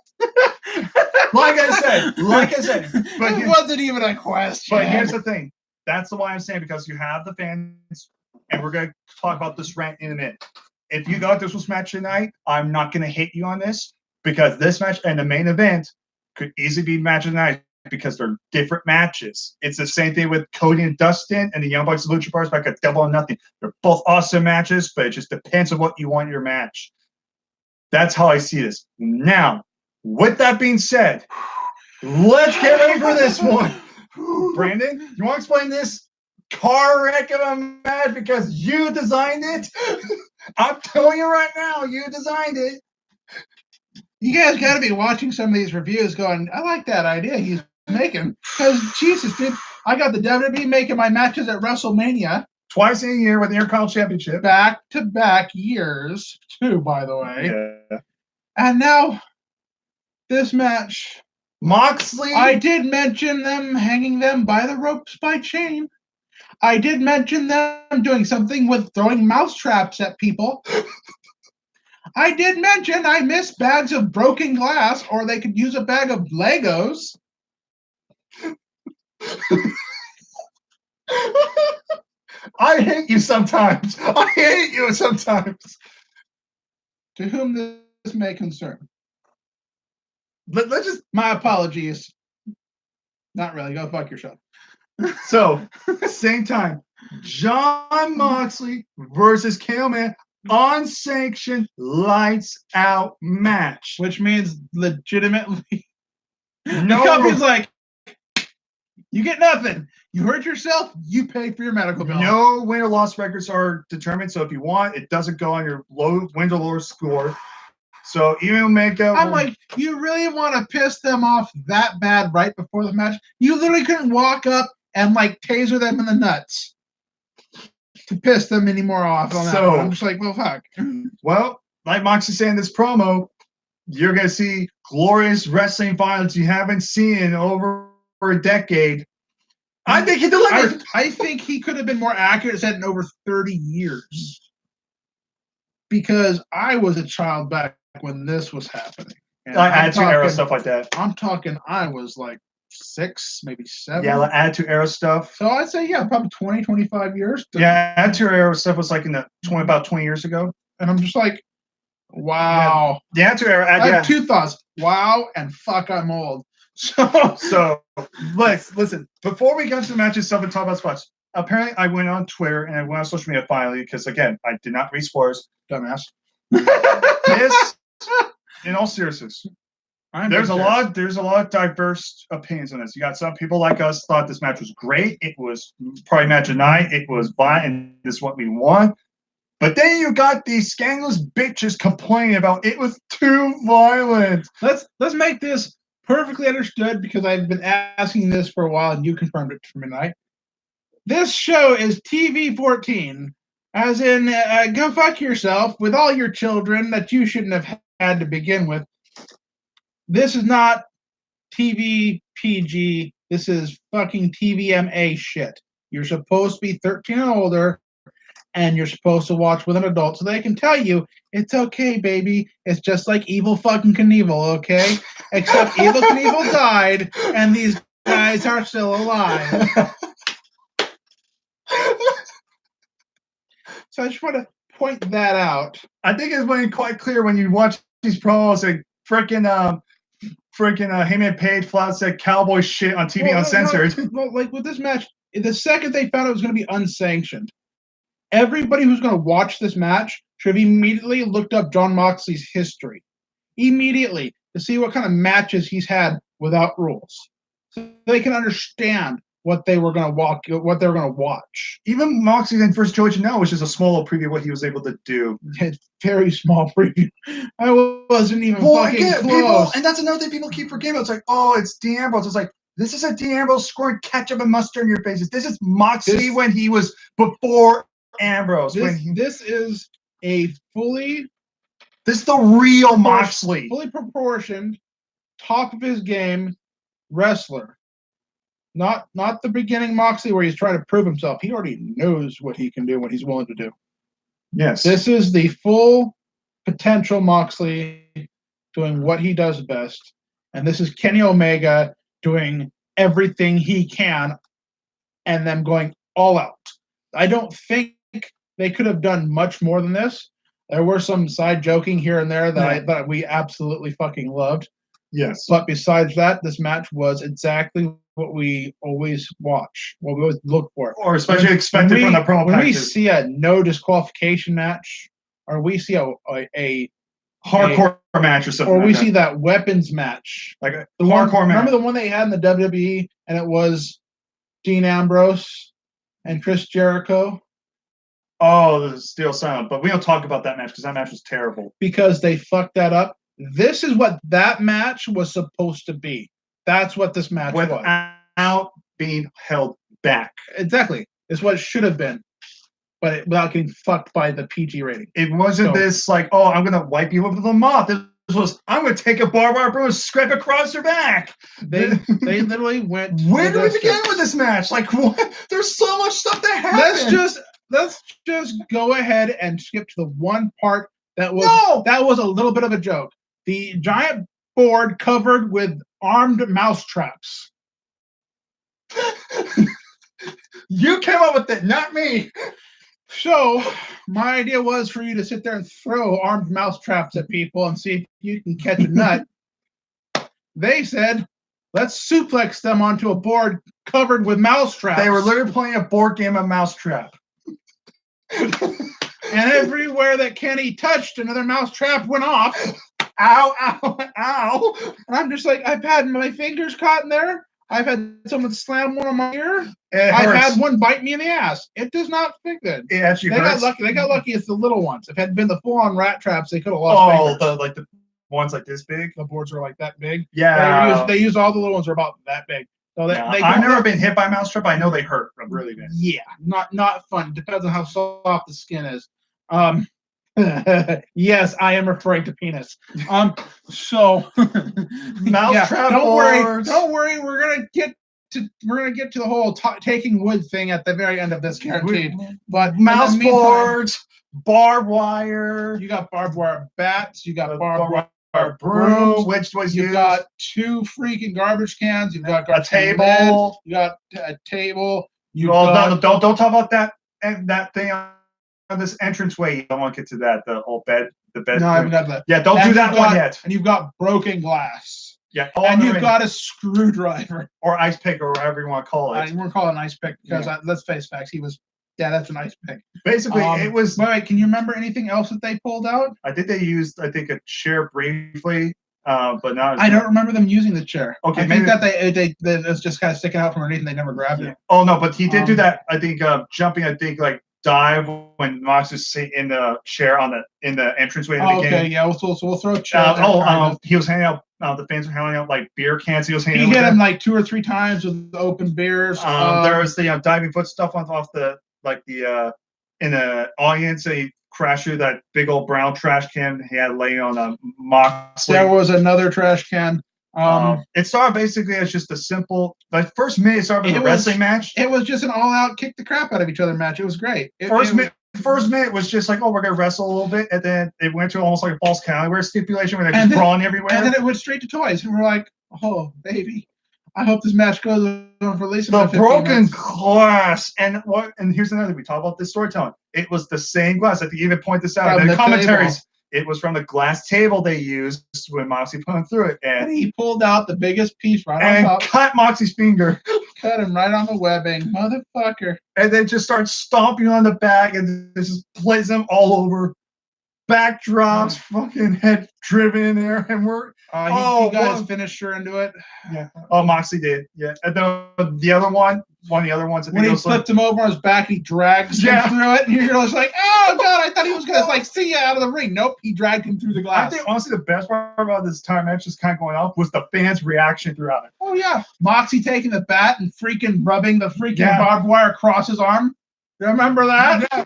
Like I said, but it wasn't even a question. But here's the thing. That's why I'm saying, because you have the fans, and we're gonna talk about this rant in a minute. If you thought this was match tonight, I'm not gonna hate you on this, because this match and the main event could easily be match of the night because they're different matches. It's the same thing with Cody and Dustin and the Young Bucks and Lucha Bros back at Double or Nothing. They're both awesome matches, but it just depends on what you want in your match. That's how I see this. Now, with that being said, let's get ready for this one. Brandon, you want to explain this car wreck of a match because you designed it? I'm telling you right now, you designed it. You guys got to be watching some of these reviews going, I like that idea he's making. Because, Jesus, dude, I got the WWE making my matches at WrestleMania. Twice a year with the Intercontinental Championship. Back-to-back years, too, by the way. Yeah. And now, this match. Moxley. I did mention them hanging them by the ropes by chain. I did mention them doing something with throwing mouse traps at people. I did mention I miss bags of broken glass, or they could use a bag of Legos. I hate you sometimes. To whom this may concern. Let's just... My apologies. Not really. Go fuck yourself. So, same time. Jon Moxley versus KO Man. Unsanctioned lights out match, which means legitimately no, the company's like, you get nothing, you hurt yourself, you pay for your medical bill. No win or loss records are determined, so if you want, it doesn't go on your win or loss score. So even Omega, I'm like, you really want to piss them off that bad right before the match? You literally couldn't walk up and like taser them in the nuts to piss them any more off on that one. I'm just like, well, fuck. Well, like Moxie said in this promo, you're going to see glorious wrestling violence you haven't seen in over a decade. I think he delivered. I think he could have been more accurate, said in over 30 years. Because I was a child back when this was happening. And Attitude Era, stuff like that. I'm talking, I was like 6, maybe 7. Yeah, like Attitude Era stuff. So I'd say, yeah, probably 20, 25 years. Yeah, Attitude Era stuff was like in the about 20 years ago. And I'm just like, wow. Yeah, the Attitude Era. I have two thoughts. Wow, and fuck, I'm old. So listen, before we get to the matches stuff and talk about spots, apparently I went on Twitter and I went on social media finally because, again, I did not read spoilers. Dumbass. This, in all seriousness, there's a lot of diverse opinions on this. You got some people like us thought this match was great. It was probably match of the night. It was violent, and this is what we want. But then you got these scandalous bitches complaining about it was too violent. Let's make this perfectly understood because I've been asking this for a while and you confirmed it for me tonight. This show is TV-14, as in go fuck yourself with all your children that you shouldn't have had to begin with. This is not TV PG. This is fucking TVMA shit. You're supposed to be 13 and older, and you're supposed to watch with an adult so they can tell you, it's okay, baby. It's just like Evil fucking Knievel, okay? Except Evil Knievel died, and these guys are still alive. So I just want to point that out. I think it's been quite clear when you watch these promos, like freaking Heyman Page flat said cowboy shit on TV uncensored. Well, like with this match, the second they found it was going to be unsanctioned, everybody who's going to watch this match should have immediately looked up Jon Moxley's history. Immediately, to see what kind of matches he's had without rules. So they can understand what they were going to watch. Even Moxley in first Joey Janela, which is a small little preview of what he was able to do. Very small preview. I wasn't even fucking close. People, and that's another thing people keep forgetting about. It's like, oh, it's Dean Ambrose. It's like, this is a Dean Ambrose scoring ketchup and mustard in your faces. This is Moxley when he was before Ambrose. This is a fully... This is the real Moxley. Fully proportioned, top of his game wrestler. Not the beginning Moxley where he's trying to prove himself. He already knows what he can do, what he's willing to do. Yes. This is the full potential Moxley doing what he does best, and this is Kenny Omega doing everything he can, and them going all out. I don't think they could have done much more than this. There were some side joking here and there that we absolutely fucking loved. Yes. But besides that, this match was exactly what we always watch, what we always look for. Or especially expected from the promo when packages. we see a no disqualification match, or we see a hardcore match or something. Or we see that weapons match. Like a the hardcore match. Remember the one they had in the WWE, and it was Dean Ambrose and Chris Jericho? Oh, the Steel Silent. But we don't talk about that match because that match was terrible. Because they fucked that up. This is what that match was supposed to be. That's what this match was. Without being held back. Exactly. It's what it should have been. But without getting fucked by the PG rating. It wasn't this like, oh, I'm going to wipe you with the moth. This was, I'm going to take a barbed wire broom and scrape across your back. They literally went. Where do we begin with this match? Like, what? There's so much stuff that happened. Let's just go ahead and skip to the one part that was a little bit of a joke. The giant board covered with armed mouse traps. You came up with it, not me. So, my idea was for you to sit there and throw armed mouse traps at people and see if you can catch a nut. They said, let's suplex them onto a board covered with mouse traps. They were literally playing a board game of Mousetrap. And everywhere that Kenny touched, another mouse trap went off. Ow, ow, ow. And I'm just like, I've had my fingers caught in there. I've had someone slam one on my ear. I've had one bite me in the ass. It does not feel good. It actually hurts. They got lucky. It's the little ones. If it had been the full-on rat traps, they could have lost fingers. The ones like this big? The boards are like that big. Yeah. They use all the little ones are about that big. So I've never been hit by a mousetrap. I know they hurt really bad. Yeah, not fun. Depends on how soft the skin is. Yes, I am referring to penis. So mousetrap. Don't worry. We're gonna get to the whole taking wood thing at the very end of this, guaranteed. But mouse boards, barbed wire. You got barbed wire bats. You got barbed wire brooms, which was you got 2 freaking garbage cans. You've got a table. You got a table. Don't talk about that thing on this entranceway. You don't want to get to that. The bed. No, I haven't got that. Yeah, don't do that one yet. And you've got broken glass. Yeah, and you've got a screwdriver or ice pick or whatever you want to call it. We're calling it an ice pick because let's face facts. That's an ice pick. Basically, it was. Wait, can you remember anything else that they pulled out? I think they used, a chair briefly, but not. I don't remember them using the chair. Okay, I think that they it was just kind of sticking out from underneath and they never grabbed it. Oh no, but he did do that. I think jumping. I think like dive when Mox was sitting in the chair in the entranceway. Okay, yeah. We'll throw a chair. He was handing out. The fans were handing out like beer cans. He hit him like 2 or 3 times with open beers. There was the diving foot stuff off the in the audience. He crashed through that big old brown trash can he had laying on Moxley. There was another trash can. It started basically as just a simple. Like first minute, it started with a wrestling match. It was just an all-out kick the crap out of each other match. It was great. First minute was just like, oh, we're gonna wrestle a little bit, and then it went to almost like a false count anywhere stipulation where they're just brawling everywhere. And then it went straight to toys, and we're like, oh baby, I hope this match goes on for at least the broken glass. And here's another thing. We talk about this storytelling. It was the same glass. I think you even point this out in the commentaries. Table. It was from the glass table they used when Moxley put him through it. And he pulled out the biggest piece right on top. And cut Moxley's finger. Cut him right on the webbing. Motherfucker. And then just starts stomping on the back and just plays him all over. Backdrops, fucking head driven in there. And we're... he got his finisher into it. Yeah. Oh, Moxley did. Yeah. And then the other one of the other ones. When he flipped him over on his back, he drags him through it, and you're just like, oh god, I thought he was gonna see you out of the ring. Nope, he dragged him through the glass. I think honestly the best part about this entire match just kind of going off was the fans' reaction throughout it. Oh yeah, Moxie taking the bat and freaking rubbing the freaking barbed wire across his arm. Remember that? Yeah.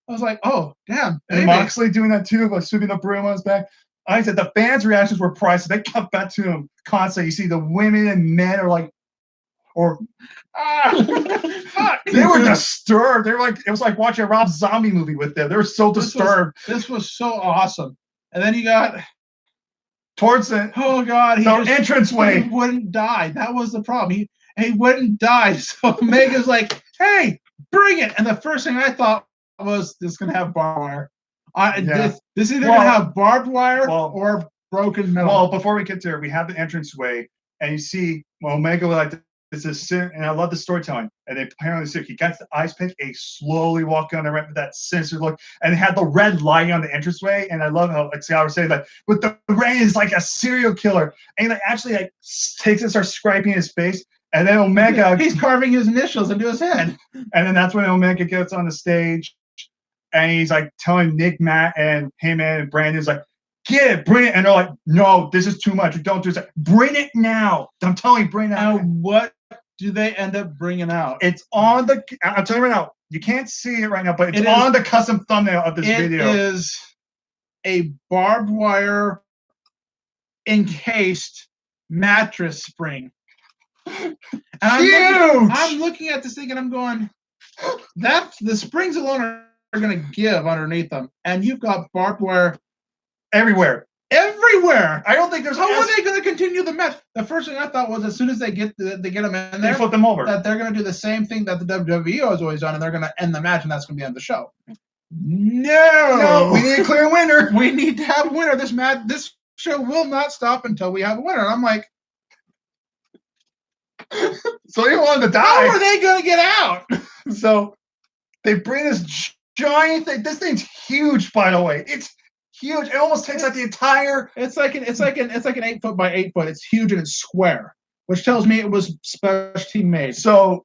I was like, oh damn. And Moxley doing that too, like sweeping the broom on his back. I said the fans' reactions were priceless. They come back to him constantly. You see the women and men are like, or fuck. they were disturbed. They were like, it was like watching a Rob Zombie movie with them. They were so disturbed. This was so awesome. And then you got towards the entranceway. He wouldn't die. That was the problem. He wouldn't die. So Omega's like, hey, bring it. And the first thing I thought was this is gonna have barbed wire. This is either gonna have barbed wire or broken metal. Well, before we get there, we have the entranceway, and you see Omega like this is, and I love the storytelling. And they apparently see he gets the ice pick, and he slowly walking on the ramp with that sinister look, and they had the red lighting on the entranceway. And I love how like Scott was saying, like with the rain is like a serial killer, and like actually like takes and starts scraping his face. And then Omega, he's carving his initials into his head. And then that's when Omega gets on the stage, and he's like telling Nick, Matt, and Heyman and Brandon's like, get it, bring it. And they're like, no, this is too much. Don't do this. Bring it now. I'm telling you, bring it now. And what do they end up bringing out? It's on the, I'm telling you right now, you can't see it right now, but it's on the custom thumbnail of this video. It is a barbed wire encased mattress spring. And I'm looking at this thing and I'm going, the springs alone are going to give underneath them. And you've got barbed wire everywhere. I don't think there's. How are they going to continue the match? The first thing I thought was as soon as they get them in there, they flip them over. That they're going to do the same thing that the WWE has always done, and they're going to end the match, and that's going to be the end of the show. No, we need a clear winner. We need to have a winner. This show will not stop until we have a winner. And I'm like, so you wanted to die? How are they going to get out? So they bring this giant thing. This thing's huge, by the way. It's huge. It almost takes out the entire. It's like an 8 foot by 8 foot. It's huge and it's square, which tells me it was specially made. So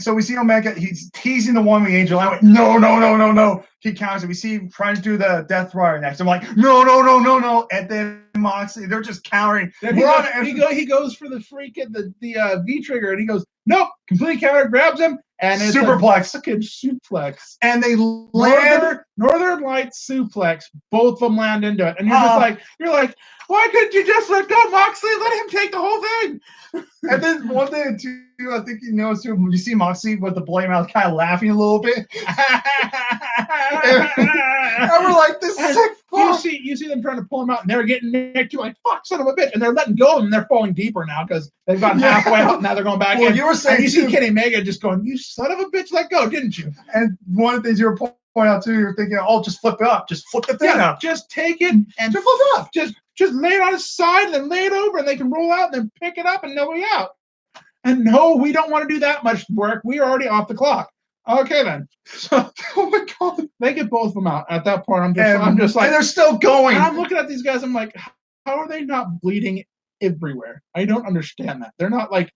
so we see Omega. He's teasing the one-wing angel. I went, no. He counters it. We see him trying to do the Death Rider next. I'm like, no. And then Moxley, they're just countering. Then he goes for the freaking the V trigger, and he goes, nope, complete counter, grabs him, and it's superplex, fucking suplex, and they land Northern Lights suplex. Both of them land into it, and you're like, why couldn't you just let go, Moxley? Let him take the whole thing. And then one thing too, I think you noticed too, you see Moxley with the bloody mouth, kind of laughing a little bit. And we're like, this is sick. You see them trying to pull him out, and they're getting nicked. You're like, fuck, son of a bitch, and they're letting go, and they're falling deeper now because they've gotten halfway out, and now they're going back in. You were saying, and you see Kenny Omega just going, you son of a bitch, let go, didn't you? And one of the things you were pointing out too, you're thinking, oh, just flip it up, just flip the thing up, just take it and just flip it up, just lay it on his side, and then lay it over, and they can roll out, and then pick it up, and nobody out. And no, we don't want to do that much work. We are already off the clock. Okay, then. So, oh my God, they get both of them out. At that point, I'm just like, and they're still going. And I'm looking at these guys. I'm like, how are they not bleeding everywhere? I don't understand that. They're not like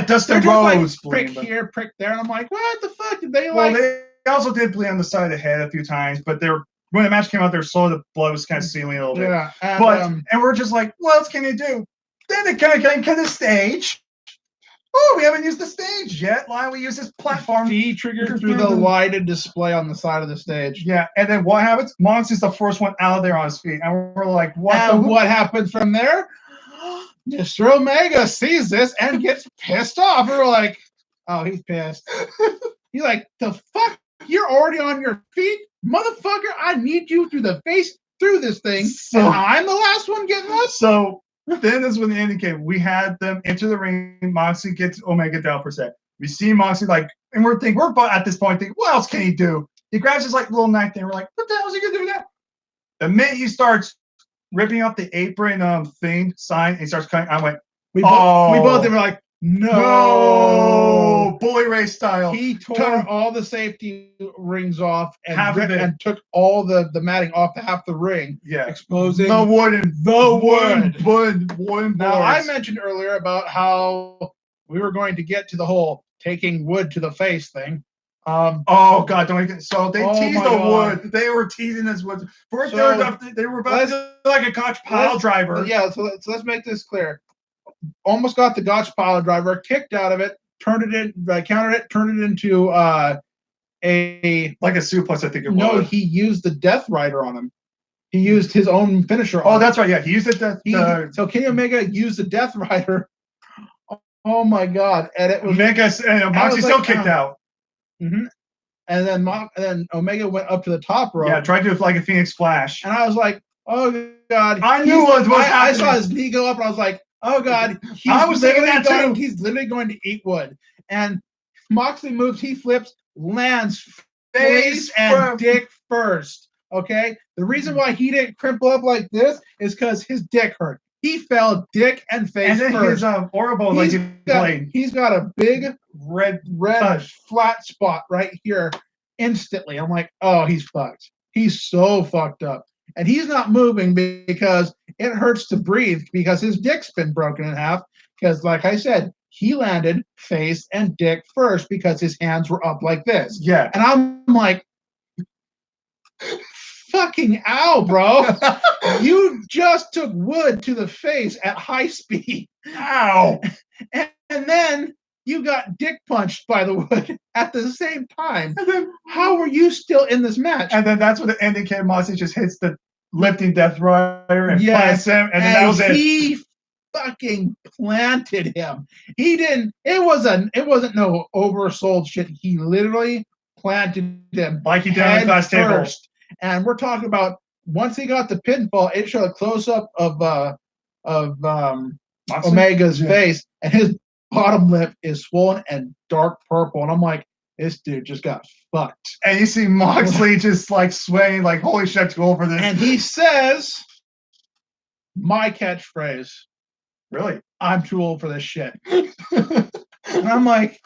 Dustin Rhodes. Like, prick here, prick there. And I'm like, what the fuck did they like? Well, they also did bleed on the side of the head a few times, but when the match came out, the blood was kind of sealing a little bit. Yeah, and we're just like, what else can you do? Then they kind of came to the stage. Oh, we haven't used the stage yet. Why don't we use this platform? Triggered through the lighted display on the side of the stage. Yeah, and then what happens? Monks the first one out of there on his feet. And we're like, what? And what happens from there? Mr. Omega sees this and gets pissed off. And we're like, oh, he's pissed. He's like, the fuck? You're already on your feet? Motherfucker, I need you through the face, through this thing. So I'm the last one getting this? So then is when the ending came. We had them enter the ring. Moxley gets Omega down for a sec. We see Moxley and we're at this point thinking, what else can he do? He grabs his little knife thing. We're like, what the hell is he gonna do now? The minute he starts ripping off the apron sign, and he starts cutting. I went, we both were like, no, Bully Ray style. He tore all the safety rings off and took all the matting off the half the ring. Yeah, exposing the wood. Now I mentioned earlier about how we were going to get to the whole taking wood to the face thing. Oh God! So they teased the wood. They were teasing this wood. First, they were about to do like a Gotch pile driver. Yeah. So let's make this clear. Almost got the Gotch pile driver, kicked out of it, countered it, turned it into a suplex. I think it was. No, he used the Death Rider on him. He used his own finisher. That's right. Yeah, he used it. So Kenny Omega used the Death Rider Oh my god! And it was Moxie still kicked out. Mm-hmm. And then Omega went up to the top rope. Yeah, tried to do like a Phoenix Splash. And I was like, oh god! I knew what was happening. I saw his knee go up, and I was like, oh god! I was thinking that too. He's literally going to eat wood. And Moxley moves, he flips, lands face and dick first. Okay, the reason why he didn't crumple up like this is because his dick hurt. He fell dick and face and then first. His horrible He's got a big red flat spot right here instantly. I'm like, oh, he's fucked. He's so fucked up. And he's not moving because it hurts to breathe because his dick's been broken in half. Because, like I said, he landed face and dick first because his hands were up like this. Yeah. And I'm like, fucking ow, bro. You just took wood to the face at high speed. Ow. And then you got dick punched by the wood at the same time. And then, how are you still in this match? And then that's when the ending came. Moxley just hits the lifting Death Rider and plants him. And then that was it. He fucking planted him. He didn't. It wasn't no oversold shit. He literally planted him like he did on the glass table. And we're talking about once he got the pinfall, it showed a close up of Omega's face, and his bottom lip is swollen and dark purple. And I'm like, this dude just got fucked. And you see Moxley just like swaying, like, holy shit, to go over this. And he says, my catchphrase. Really? I'm too old for this shit. And I'm like,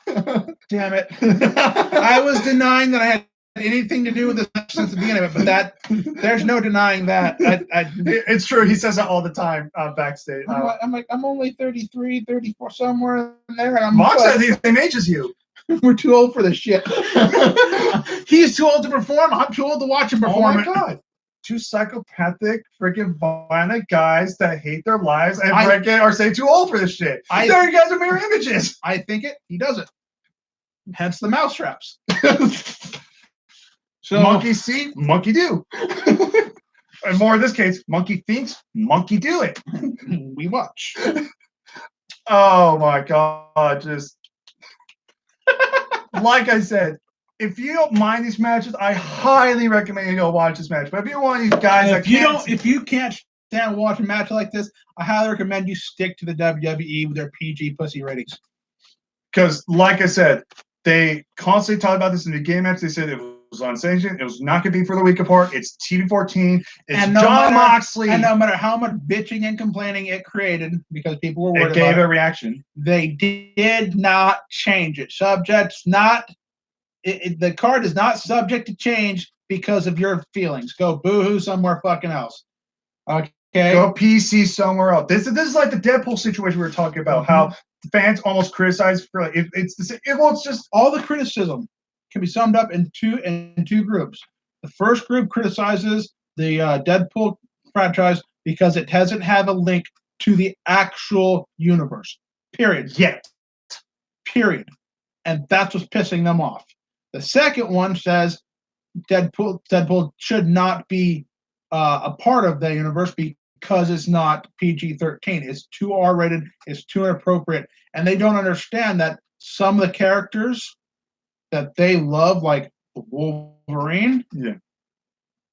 damn it. I was denying that I had anything to do with this since the beginning of it, but there's no denying that. It's true. He says that all the time backstage. I'm like, I'm only 33, 34, somewhere in there. And Mox says he's the same age as you. We're too old for this shit. He's too old to perform. I'm too old to watch him perform. Oh my god. Two psychopathic, freaking violent guys that hate their lives and are say too old for this shit. There you guys are mirror images. I think he doesn't. Hence the mouse traps. So monkey see, monkey do. And more in this case, monkey thinks, monkey do it. We watch. Oh my god, just like I said, if you don't mind these matches, I highly recommend you go watch this match. But if you're one of these guys if you can't stand watching a match like this, I highly recommend you stick to the WWE with their PG pussy ratings. Because, like I said, they constantly talk about this in the game match. They said it was unsanctioned. It was not going to be for the week apart. It's TV14. It's Jon Moxley. And no matter how much bitching and complaining it created, because people were worried it gave a reaction. They did not change it. The card is not subject to change because of your feelings. Go boo-hoo somewhere fucking else. Okay. Go PC somewhere else. This is like the Deadpool situation we were talking about. Mm-hmm. How fans almost criticize for like it's just all the criticism can be summed up in two groups. The first group criticizes the Deadpool franchise because it doesn't have a link to the actual universe. Period. Yet. Period. And that's what's pissing them off. The second one says Deadpool should not be a part of the universe because it's not PG-13. It's too R-rated. It's too inappropriate. And they don't understand that some of the characters that they love, like Wolverine. Yeah.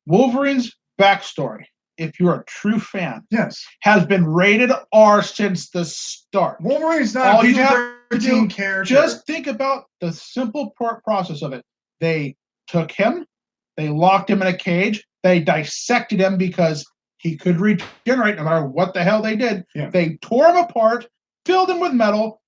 Wolverine's backstory, if you're a true fan, yes, has been rated R since the start. Wolverine's not a PG-13 character. Just think about the simple process of it. They took him, they locked him in a cage, they dissected him because he could regenerate no matter what the hell they did. Yeah. They tore him apart, filled him with metal.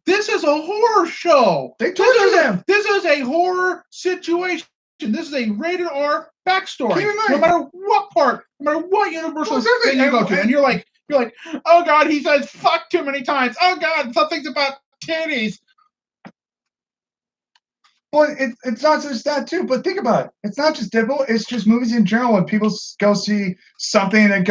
This is a horror show. They tortured him. This is a horror situation. This is a rated R backstory. No matter what part, no matter what universal thing you go to, and you're like, oh god, he says fuck too many times. Oh god, something's about titties. Well, it's not just that too. But think about it. It's not just Deadpool. It's just movies in general. When people go see something and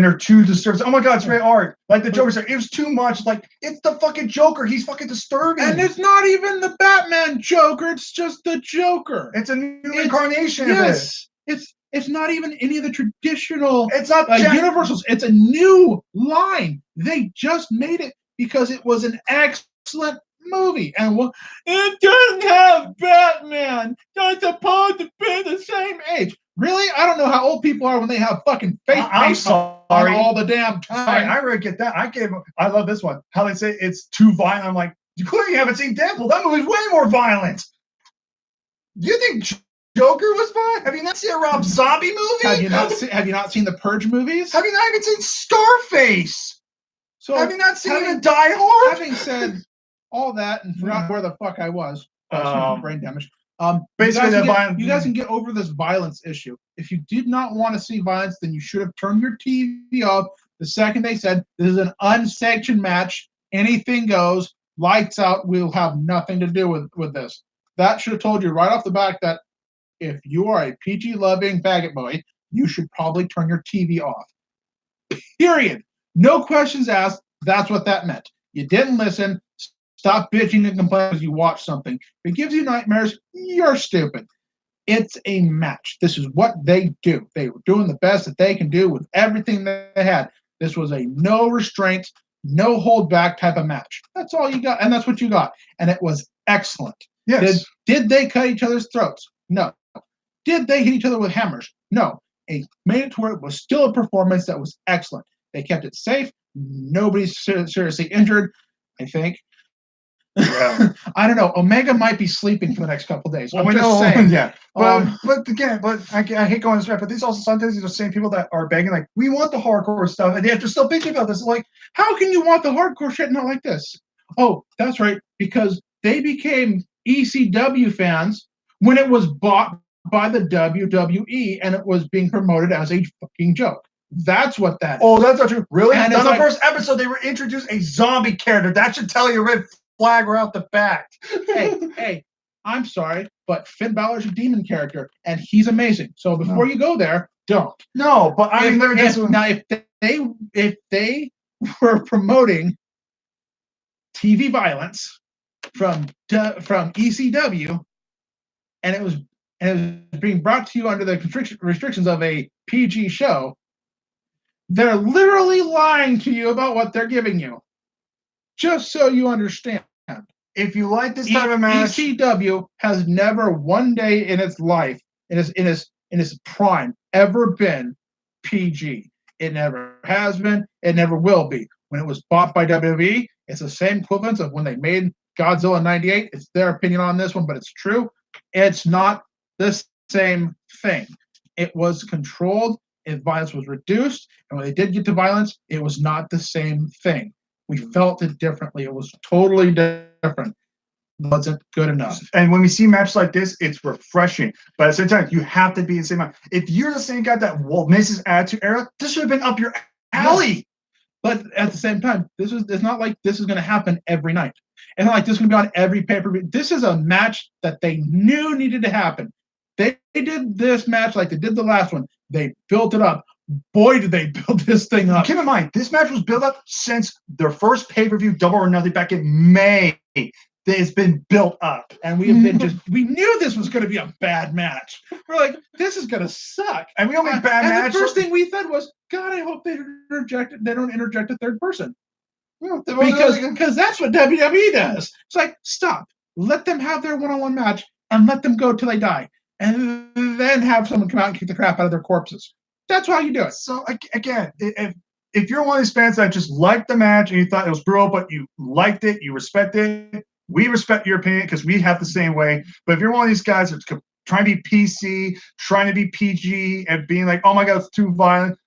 they're too disturbed. Oh my god, it's rated R. Like the Joker said, it was too much. Like it's the fucking Joker. He's fucking disturbing. And it's not even the Batman Joker. It's just the Joker. It's a new incarnation of it. It's not even any of the traditional. It's not universals. It's a new line. They just made it because it was an excellent movie. And it doesn't have Batman. They're supposed to be the same age. Really? I don't know how old people are when they have fucking face paint on all the damn time. I really get that. I love this one. How they say it's too violent. I'm like, you clearly haven't seen Deadpool. That movie's way more violent. You think Joker was violent? Have you not seen a Rob Zombie movie? Have you not seen the Purge movies? Have you not even seen Scarface? So have you not seen even Die Hard? Having said all that and forgot where the fuck I was, brain damage. Basically, you guys can get over this violence issue. If you did not want to see violence, then you should have turned your TV off the second they said this is an unsanctioned match. Anything goes. Lights out. We'll have nothing to do with this. That should have told you right off the bat that if you are a PG-loving faggot boy, you should probably turn your TV off. Period. No questions asked. That's what that meant. You didn't listen. Stop bitching and complaining because you watch something. If it gives you nightmares, you're stupid. It's a match. This is what they do. They were doing the best that they can do with everything they had. This was a no restraints, no hold back type of match. That's all you got, and that's what you got. And it was excellent. Yes. Did they cut each other's throats? No. Did they hit each other with hammers? No. It made it to where it was still a performance that was excellent. They kept it safe. Nobody's seriously injured, I think. Yeah. I don't know. Omega might be sleeping for the next couple of days. Well, I'm just saying. Yeah. But again, I hate going this way, but these also sometimes these are the same people that are begging, like, we want the hardcore stuff, and they have to still bitch about this. Like, how can you want the hardcore shit not like this? Oh, that's right, because they became ECW fans when it was bought by the WWE and it was being promoted as a fucking joke. That's what that is. Oh, that's not true. Really? And on the first episode, they were introduced a zombie character. That should tell you red flag right off the bat. Hey, I'm sorry, but Finn Balor's a demon character, and he's amazing. So before you go there, don't. No, but I mean, if they were promoting TV violence from ECW, and it was being brought to you under the restrictions of a PG show, they're literally lying to you about what they're giving you. Just so you understand. If you like this type of match, ECW has never one day in its life, in its prime, ever been PG. It never has been. It never will be. When it was bought by WWE, it's the same equivalence of when they made Godzilla in '98. It's their opinion on this one, but it's true. It's not the same thing. It was controlled. If violence was reduced, and when they did get to violence, it was not the same thing. We felt it differently. It was totally different. It wasn't good enough. And when we see matches like this, it's refreshing. But at the same time, you have to be the same mind. If you're the same guy that misses Attitude Era, this should have been up your alley. Yeah. But at the same time, it's not like this is going to happen every night. It's not like this is going to be on every pay-per-view. This is a match that they knew needed to happen. They did this match like they did the last one. They built it up. Boy, did they build this thing up. Keep in mind, this match was built up since their first pay-per-view, Double or Nothing, back in May. It's been built up. And we have been we knew this was going to be a bad match. We're like, this is going to suck. And we only bad match. And the first thing we said was, God, I hope they don't interject a third person. Because that's what WWE does. It's like, stop. Let them have their one-on-one match and let them go till they die. And then have someone come out and kick the crap out of their corpses. That's how you do it. So, again, if you're one of these fans that just liked the match and you thought it was brutal, but you liked it, you respect it, we respect your opinion because we have the same way. But if you're one of these guys that's trying to be PC, trying to be PG, and being like, oh my God, it's too violent,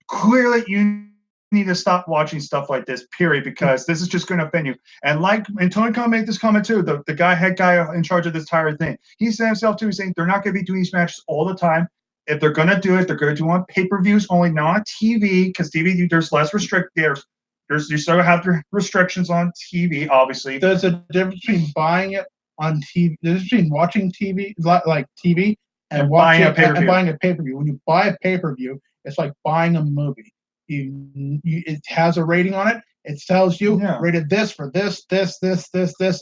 clearly you need to stop watching stuff like this, period, because this is just going to offend you. And Tony Khan made this comment too, the head guy in charge of this entire thing. He said himself too, he's saying they're not going to be doing these matches all the time. If they're going to do it, they're going to do on pay-per-views only, not on TV, because TV, there's less you still have your restrictions on TV, obviously. There's a difference between buying it on TV. There's between watching TV, like TV, and buying a pay-per-view. When you buy a pay-per-view, it's like buying a movie. It has a rating on it. It tells you rated this for this,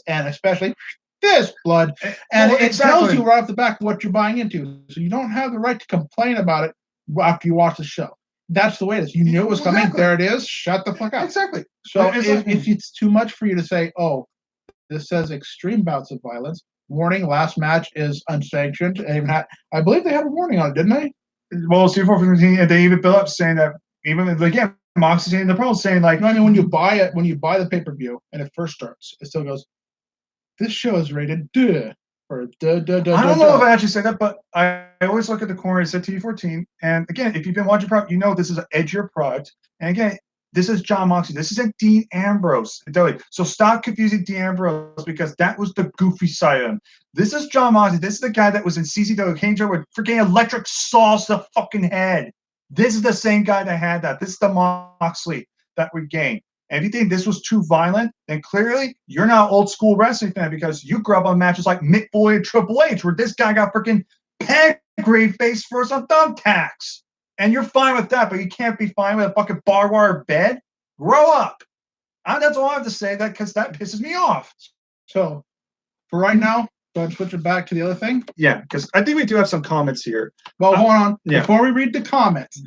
and especially this blood. And it tells you right off the back what you're buying into. So you don't have the right to complain about it after you watch the show. that's the way it is. You knew it was coming. Exactly. There it is. Shut the fuck up. Exactly. So It's if it's too much for you to say, oh, this says extreme bouts of violence. Warning: last match is unsanctioned. I believe they had a warning on it, didn't they? Well, C415, they even built up saying that even again, Moxley saying the problem saying like, no, I mean when you buy the pay-per-view and it first starts, it still goes, this show is rated duh or duh. I don't know if I actually said that, but I always look at the corner and said T14. And again, if you've been watching product, you know this is an edgier product. And again, this is John Moxley. This isn't Dean Ambrose. So stop confusing Dean Ambrose because that was the goofy side of him. This is John Moxley. This is the guy that was in CCW King Joe with freaking electric saws to the fucking head. This is the same guy that had that. This is the Moxley that we gained. And if you think this was too violent, then clearly you're not an old school wrestling fan because you grew up on matches like Mick Foley and Triple H, where this guy got freaking pedigree face first on thumbtacks. And you're fine with that, but you can't be fine with a fucking barbed wire bed. Grow up. That's all I have to say, that because that pisses me off. So, for right now, go ahead and switch it back to the other thing. Yeah, because I think we do have some comments here. Well, hold on. Yeah. Before we read the comments,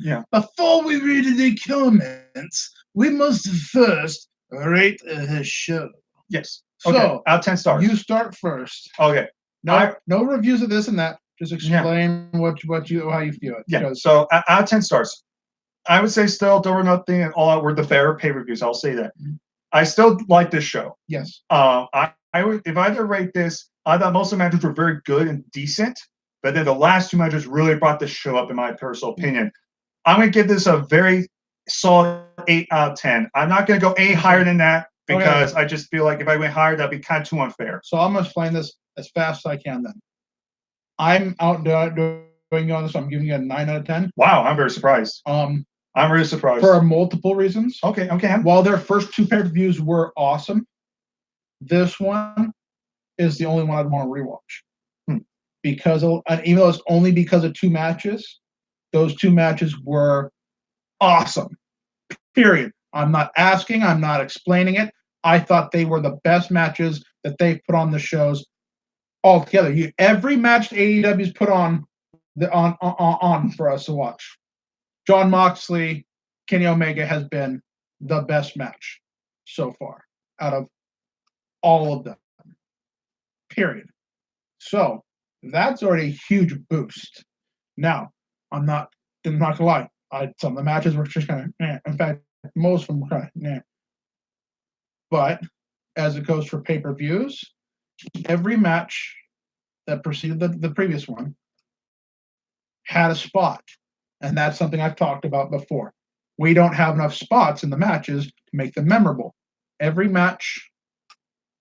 we must first rate the show. Yes. Okay. So, out of 10 stars. You start first. Okay. No reviews of this and that. Just explain how you feel it. Yeah. So out of 10 stars, I would say still Double or Nothing and All Out were the better pay-per-views. I'll say that. Mm-hmm. I still like this show. Yes. I would, if I had to rate this, I thought most of the matches were very good and decent, but then the last two matches really brought this show up in my personal opinion. I'm going to give this a very solid 8 out of 10. I'm not going to go any higher than that because I just feel like if I went higher, that'd be kind of too unfair. So I'm going to explain this as fast as I can then. I'm outdoing on this. I'm giving you a 9 out of 10. Wow, I'm very surprised. I'm really surprised for multiple reasons. Okay. While their first two pay-per-views were awesome, this one is the only one I'd want to rewatch. Because even though it's only because of two matches, those two matches were awesome. Period. I'm not asking. I'm not explaining it. I thought they were the best matches that they've put on the shows altogether. Every match AEW's put on for us to watch. John Moxley, Kenny Omega has been the best match so far out of all of them. Period. So that's already a huge boost. Now, I'm not gonna lie. Some of the matches were just kind of in fact, most of them were kind of But as it goes for pay-per-views, every match that preceded the previous one had a spot. And that's something I've talked about before. We don't have enough spots in the matches to make them memorable. Every match,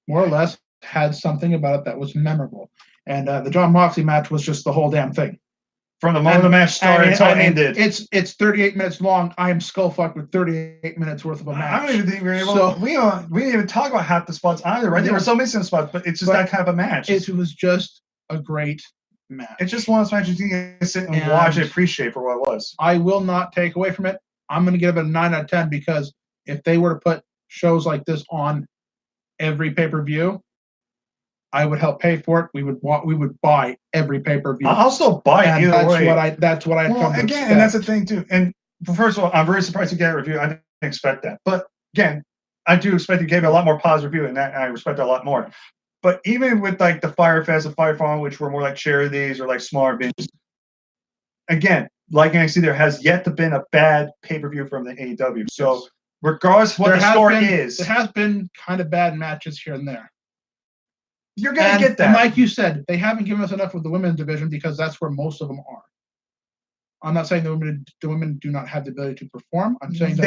more or less, had something about it that was memorable. And the John Moxley match was just the whole damn thing. From the moment the match started until it ended. It's 38 minutes long. I am skull fucked with 38 minutes worth of a match. I don't even think we were able we didn't even talk about half the spots either, right? There were so many spots, but it's just that kind of a match. It was just a great match. It's just one of those matches you can sit and watch and appreciate for what it was. I will not take away from it. I'm going to give it a 9 out of 10 because if they were to put shows like this on every pay-per-view, I would help pay for it. We would buy every pay-per-view. I'll still buy it either way. That's what I come to expect. And that's the thing too. And first of all, I'm very surprised you get a review. I didn't expect that. But again, I do expect you gave it a lot more positive review, and that I respect that a lot more. But even with like the Fire Fest and Fire Farm, which were more like charities or like smaller binges, again, like NXT, there has yet to been a bad pay-per-view from the AEW. So regardless of what the story is, there has been kind of bad matches here and there. You're going to get that. And like you said, they haven't given us enough with the women's division because that's where most of them are. I'm not saying the women do not have the ability to perform. I'm saying that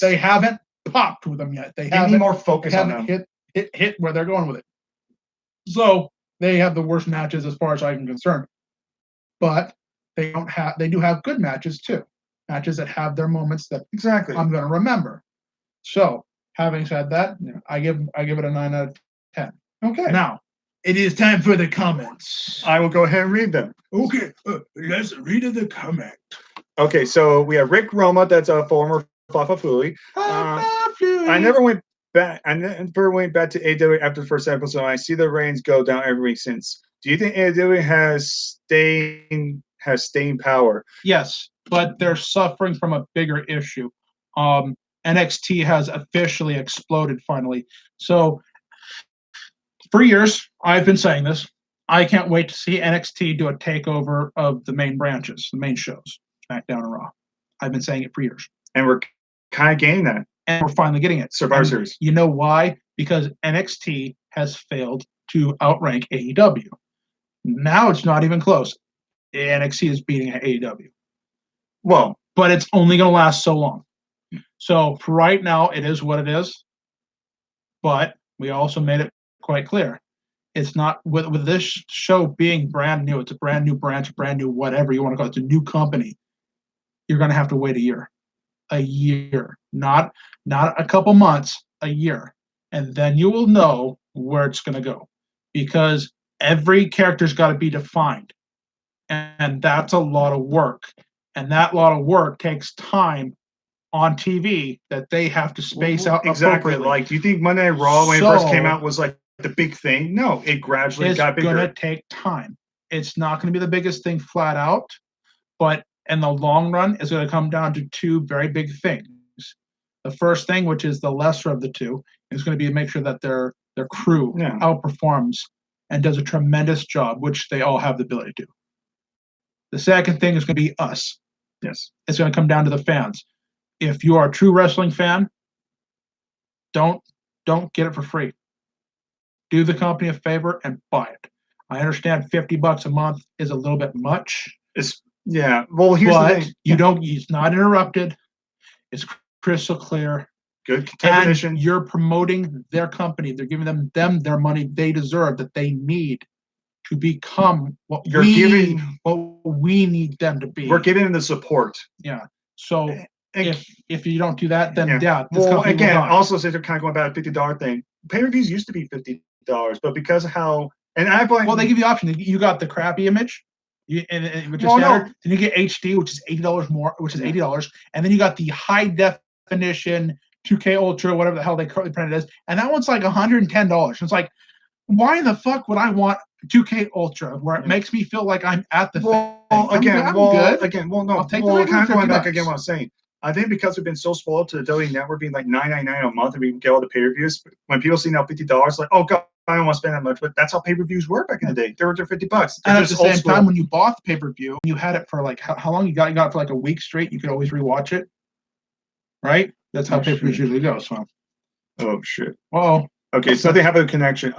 they haven't popped with them yet. They need more focus on them. Hit where they're going with it. So they have the worst matches as far as I'm concerned. But they do have good matches too. Matches that have their moments that I'm going to remember. So having said that, I give it a 9 out of 10. Okay. Now, it is time for the comments. I will go ahead and read them. Okay. Let's read the comment. Okay, so we have Rick Roma, that's a former Fafafuli. I never went back to AEW after the first episode. I see the ratings go down every week since. Do you think AEW has staying power? Yes. but they're suffering from a bigger issue. NXT has officially exploded finally. So for years, I've been saying this. I can't wait to see NXT do a takeover of the main branches, the main shows, SmackDown and Raw. I've been saying it for years. And we're kind of getting that. And we're finally getting it. Survivor Series. You know why? Because NXT has failed to outrank AEW. Now it's not even close. NXT is beating AEW. Well, but it's only going to last so long. So for right now, it is what it is. But we also made it quite clear. It's not with this show being brand new. It's a brand new branch, brand new whatever you want to call it. It's a new company. You're going to have to wait a year, not a couple months, a year, and then you will know where it's going to go, because every character's got to be defined, and that's a lot of work, and that lot of work takes time on TV that they have to space out exactly. Like, do you think Monday Night Raw when it first came out was like the big thing? No, it gradually got bigger. It's going to take time. It's not going to be the biggest thing flat out, but in the long run, it's going to come down to two very big things. The first thing, which is the lesser of the two, is going to be to make sure that their crew outperforms and does a tremendous job, which they all have the ability to. The second thing is going to be us. Yes. It's going to come down to the fans. If you are a true wrestling fan, don't get it for free. Do the company a favor and buy it. I understand $50 a month is a little bit much. Yeah. Well, here's the thing. It's not interrupted. It's crystal clear. Good definition. And you're promoting their company. They're giving them their money they deserve, that they need to become what we need them to be. We're giving them the support. Yeah. So if you don't do that, then well, again, also since they're kind of going about a $50 thing, pay-per-views used to be $50, but because of how they give you the option. You got the crappy image. Which is standard. Then you get HD, which is $80 more, which is $80, and then you got the high definition 2K Ultra, whatever the hell they currently printed is, and that one's like $110. It's like, why in the fuck would I want 2K Ultra, where it makes me feel like I'm at the thing? I'm good. I'll take the kind of going back again. What I'm saying, I think because we've been so spoiled to the WWE Network being like $9.99 a month, and we can get all the pay-per-views. When people see now $50, like, oh god, I don't want to spend that much, but that's how pay-per-views were back in the day. They were $50. And at the same time, when you bought the pay-per-view, you had it for like how long? You got it for like a week straight. You could always rewatch it, right? That's how pay-per-views usually go. So, oh shit. Oh, okay. Something happened with connection.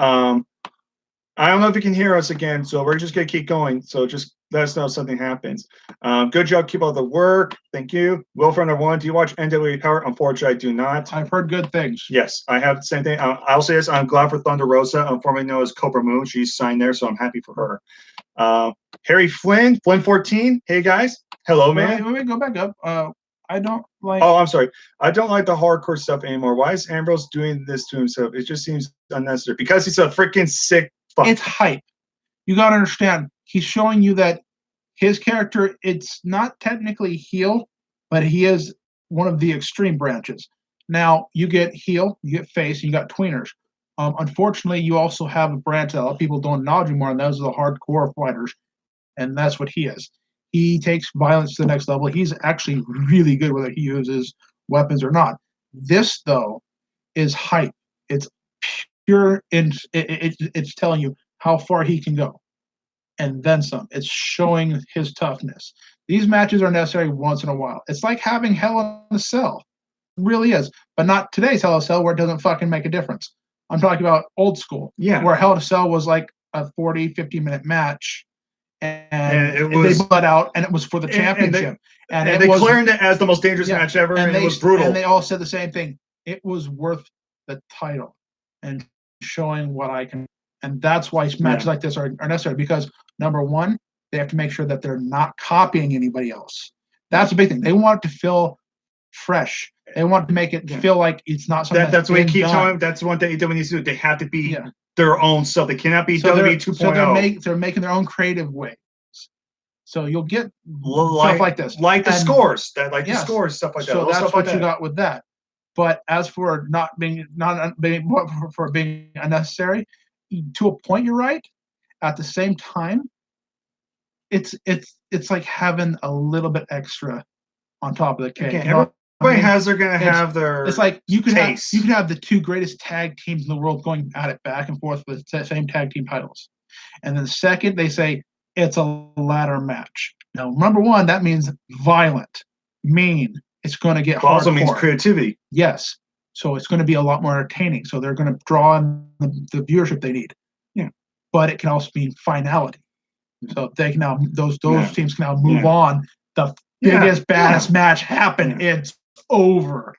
I don't know if you can hear us again, so we're just gonna keep going. So just let us know if something happens. Good job, keep all the work. Thank you. Will for number 1, do you watch NWA Power? Unfortunately, I do not. I've heard good things. Yes, I have the same thing. I'll say this: I'm glad for Thunder Rosa, formerly known as Cobra Moon. She's signed there, so I'm happy for her. Harry Flynn 14. Hey guys, hello, man. Wait, go back up. I don't like. Oh, I'm sorry. I don't like the hardcore stuff anymore. Why is Ambrose doing this to himself? It just seems unnecessary. Because he's a freaking sick. It's hype. You got to understand. He's showing you that his character, it's not technically heel, but he is one of the extreme branches. Now, you get heel, you get face, and you got tweeners. Unfortunately, you also have a branch that a lot of people don't acknowledge anymore, and those are the hardcore fighters. And that's what he is. He takes violence to the next level. He's actually really good whether he uses weapons or not. This, though, is hype. It's pure, it's telling you how far he can go. And then some. It's showing his toughness. These matches are necessary once in a while. It's like having Hell in a Cell. It really is. But not today's Hell in a Cell where it doesn't fucking make a difference. I'm talking about old school. Yeah. Where Hell in a Cell was like a 40, 50-minute match. And they bled out, and it was for the championship. And they declared it as the most dangerous match ever, and it was brutal. And they all said the same thing. It was worth the title and showing what I can. And that's why matches like this are necessary, because, number one, they have to make sure that they're not copying anybody else. That's a big thing. They want it to feel fresh. They want to make it feel like it's not something that's what you keep telling them. That's one thing AEW needs to do. They have to be their own self. They cannot be WWE 2.0. So they're making their own creative ways. So you'll get stuff like this. Like the scores. Stuff like that. So that's what you got with that. But as for being unnecessary, to a point, you're right. At the same time, it's like having a little bit extra on top of the cake. Again, You know what I everybody mean? has they're gonna have their. It's like you could taste. have the two greatest tag teams in the world going at it back and forth with the same tag team titles, and then the second they say it's a ladder match. Now, number one, that means violent, mean. It's going to get hardcore. Also means creativity. Yes, so it's going to be a lot more entertaining. So they're going to draw in the viewership they need. Yeah, but it can also mean finality. So they can now those teams can now move Yeah. on. The biggest, baddest match happened. It's over.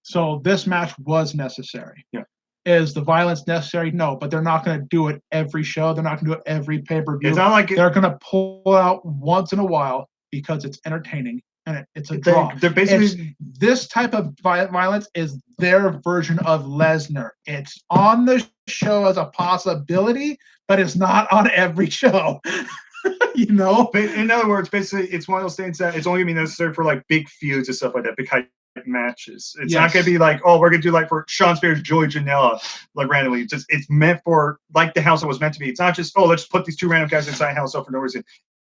So this match was necessary. Yeah. Is the violence necessary? No, but they're not going to do it every show. They're not going to do it every pay-per-view. It's not like they're going to pull it out once in a while because it's entertaining and it's a draw. They're basically this type of violence is their version of Lesnar. It's on the show as a possibility, but it's not on every show. You know? But in other words, basically, it's one of those things that it's only going to be necessary for like big feuds and stuff like that, big hype matches. It's not going to be like, oh, we're going to do like for Sean Spears, Joey Janela, like randomly. It's meant for like the house it was meant to be. It's not just, oh, let's put these two random guys inside house up for no reason.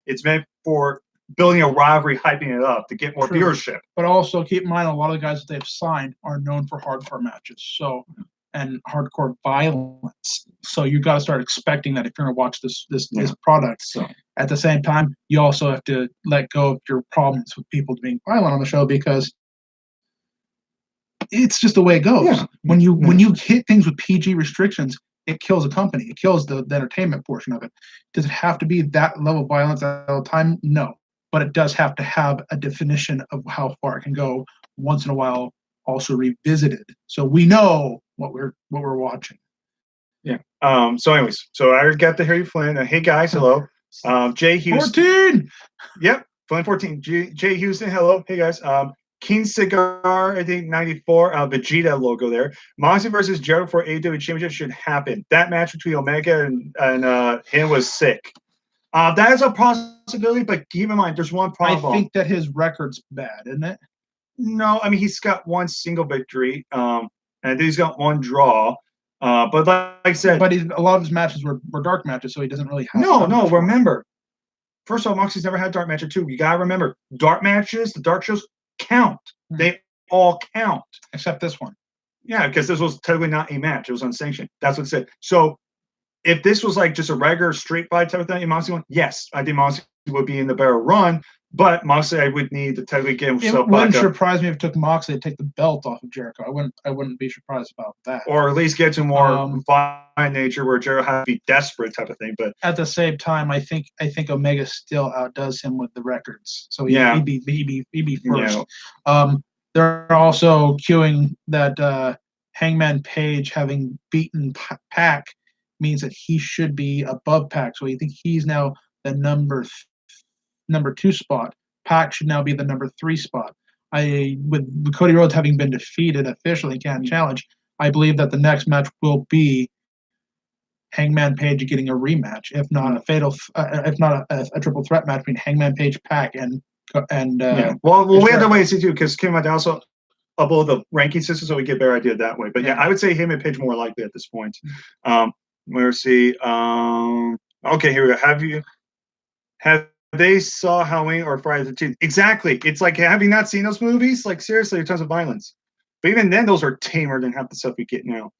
It's meant for building a rivalry, hyping it up to get more viewership. But also keep in mind, a lot of the guys that they've signed are known for hardcore matches. So, and hardcore violence. So you got to start expecting that if you're going to watch this product. So at the same time, you also have to let go of your problems with people being violent on the show because it's just the way it goes. Yeah. When you hit things with PG restrictions, it kills a company. It kills the entertainment portion of it. Does it have to be that level of violence all the time? No. But it does have to have a definition of how far it can go once in a while, also revisited. So we know what we're watching. Yeah. So anyways, so I got to hear you, Flynn. Hey guys, hello. Jay Houston. 14. Yep. Flynn 14. Jay Houston, hello. Hey guys. King Cigar, I think 94. Vegeta logo there. Moxley versus Jericho for AEW Championship should happen. That match between Omega and him was sick. That is a possibility, but keep in mind, there's one problem. I think that his record's bad, isn't it? No, I mean he's got one single victory, and I think he's got one draw. But like I said, but a lot of his matches were dark matches, so he doesn't really have. No. Remember, first of all, Moxley's never had dark matches too. You gotta remember, dark matches, the dark shows count. They all count, except this one. Yeah, because this was technically not a match; it was unsanctioned. That's what it said. So, if this was like just a regular straight fight type of thing, Moxley won. Yes, I think Moxley would be in the better run. But Moxley, I would need to technically get himself. It wouldn't surprise me if it took Moxley to take the belt off of Jericho. I wouldn't be surprised about that. Or at least get to more violent nature where Jericho has to be desperate type of thing. But at the same time, I think Omega still outdoes him with the records. So he'd be first. Yeah. They're also cueing that Hangman Page having beaten Pac means that he should be above Pac. So I think he's now the number 2 spot. Pac should now be the number 3 spot. With Cody Rhodes having been defeated officially, can't challenge. I believe that the next match will be Hangman Page getting a rematch, if not a fatal, if not a triple threat match between Hangman Page, Pac, and yeah. Well, we have to wait and see too, because Kim might also upload the ranking system, so we get a better idea that way. But yeah, I would say him and Page more likely at this point. Let's see. Okay, here we go. Have they saw Halloween or Friday the 13th? Exactly. It's like, have you not seen those movies? Like, seriously, tons of violence. But even then, those are tamer than half the stuff we get now.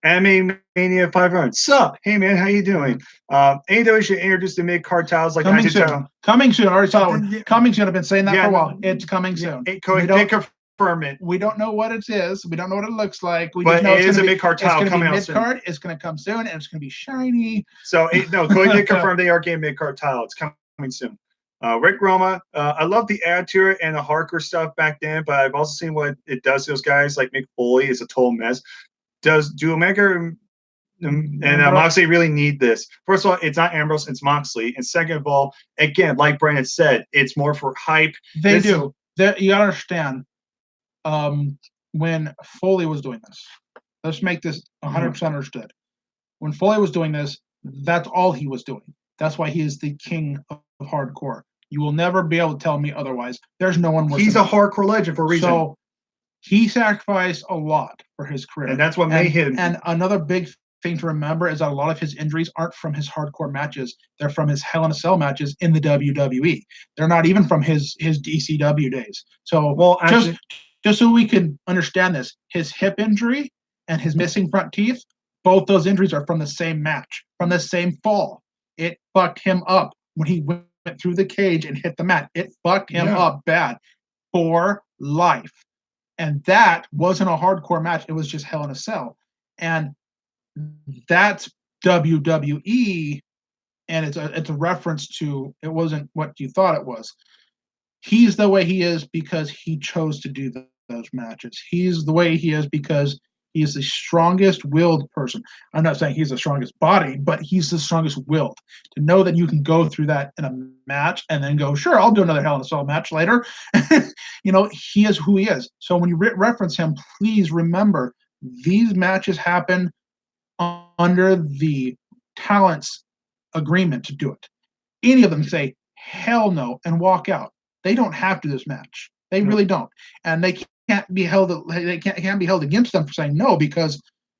Anime Mania 500. Sup? Hey, man, how you doing? AEW should introduce the mid-card titles like coming soon. Coming soon. I already saw it. Coming soon. I've been saying that for a while. It's coming soon. Cody, they confirm it. We don't know what it is. We don't know what it looks like. We but just know it is a mid-card title coming out soon. Mid-card. It's going to come soon, and it's going to be shiny. So, Cody did confirm they are getting mid-card title. It's coming soon. Rick Roma, I love the attitude and the hardcore stuff back then, but I've also seen what it does to those guys. Like Mick Foley is a total mess. Do Omega and Moxley really need this? First of all, it's not Ambrose, it's Moxley. And second of all, again, like Brandon said, it's more for hype. They do. You gotta understand, when Foley was doing this, let's make this 100% understood. When Foley was doing this, that's all he was doing. That's why he is the king of hardcore. You will never be able to tell me otherwise. There's no one worse. He's a hardcore legend for a reason. So he sacrificed a lot for his career. And that's what made him. And another big thing to remember is that a lot of his injuries aren't from his hardcore matches. They're from his Hell in a Cell matches in the WWE. They're not even from his DCW days. So just so we can understand this, his hip injury and his missing front teeth, both those injuries are from the same match, from the same fall. It fucked him up when he went through the cage and hit the mat. It fucked him up bad for life. And that wasn't a hardcore match. It was just Hell in a Cell. And that's WWE, and it's a reference to, it wasn't what you thought it was. He's the way he is because he chose to do those matches. He's the way he is because he is the strongest willed person. I'm not saying he's the strongest body, but he's the strongest willed. To know that you can go through that in a match and then go, sure, I'll do another Hell in a Cell match later. He is who he is. So when you reference him, please remember these matches happen under the talent's agreement to do it. Any of them say, hell no, and walk out. They don't have to this match. They really don't. And they can't be held against them for saying no, because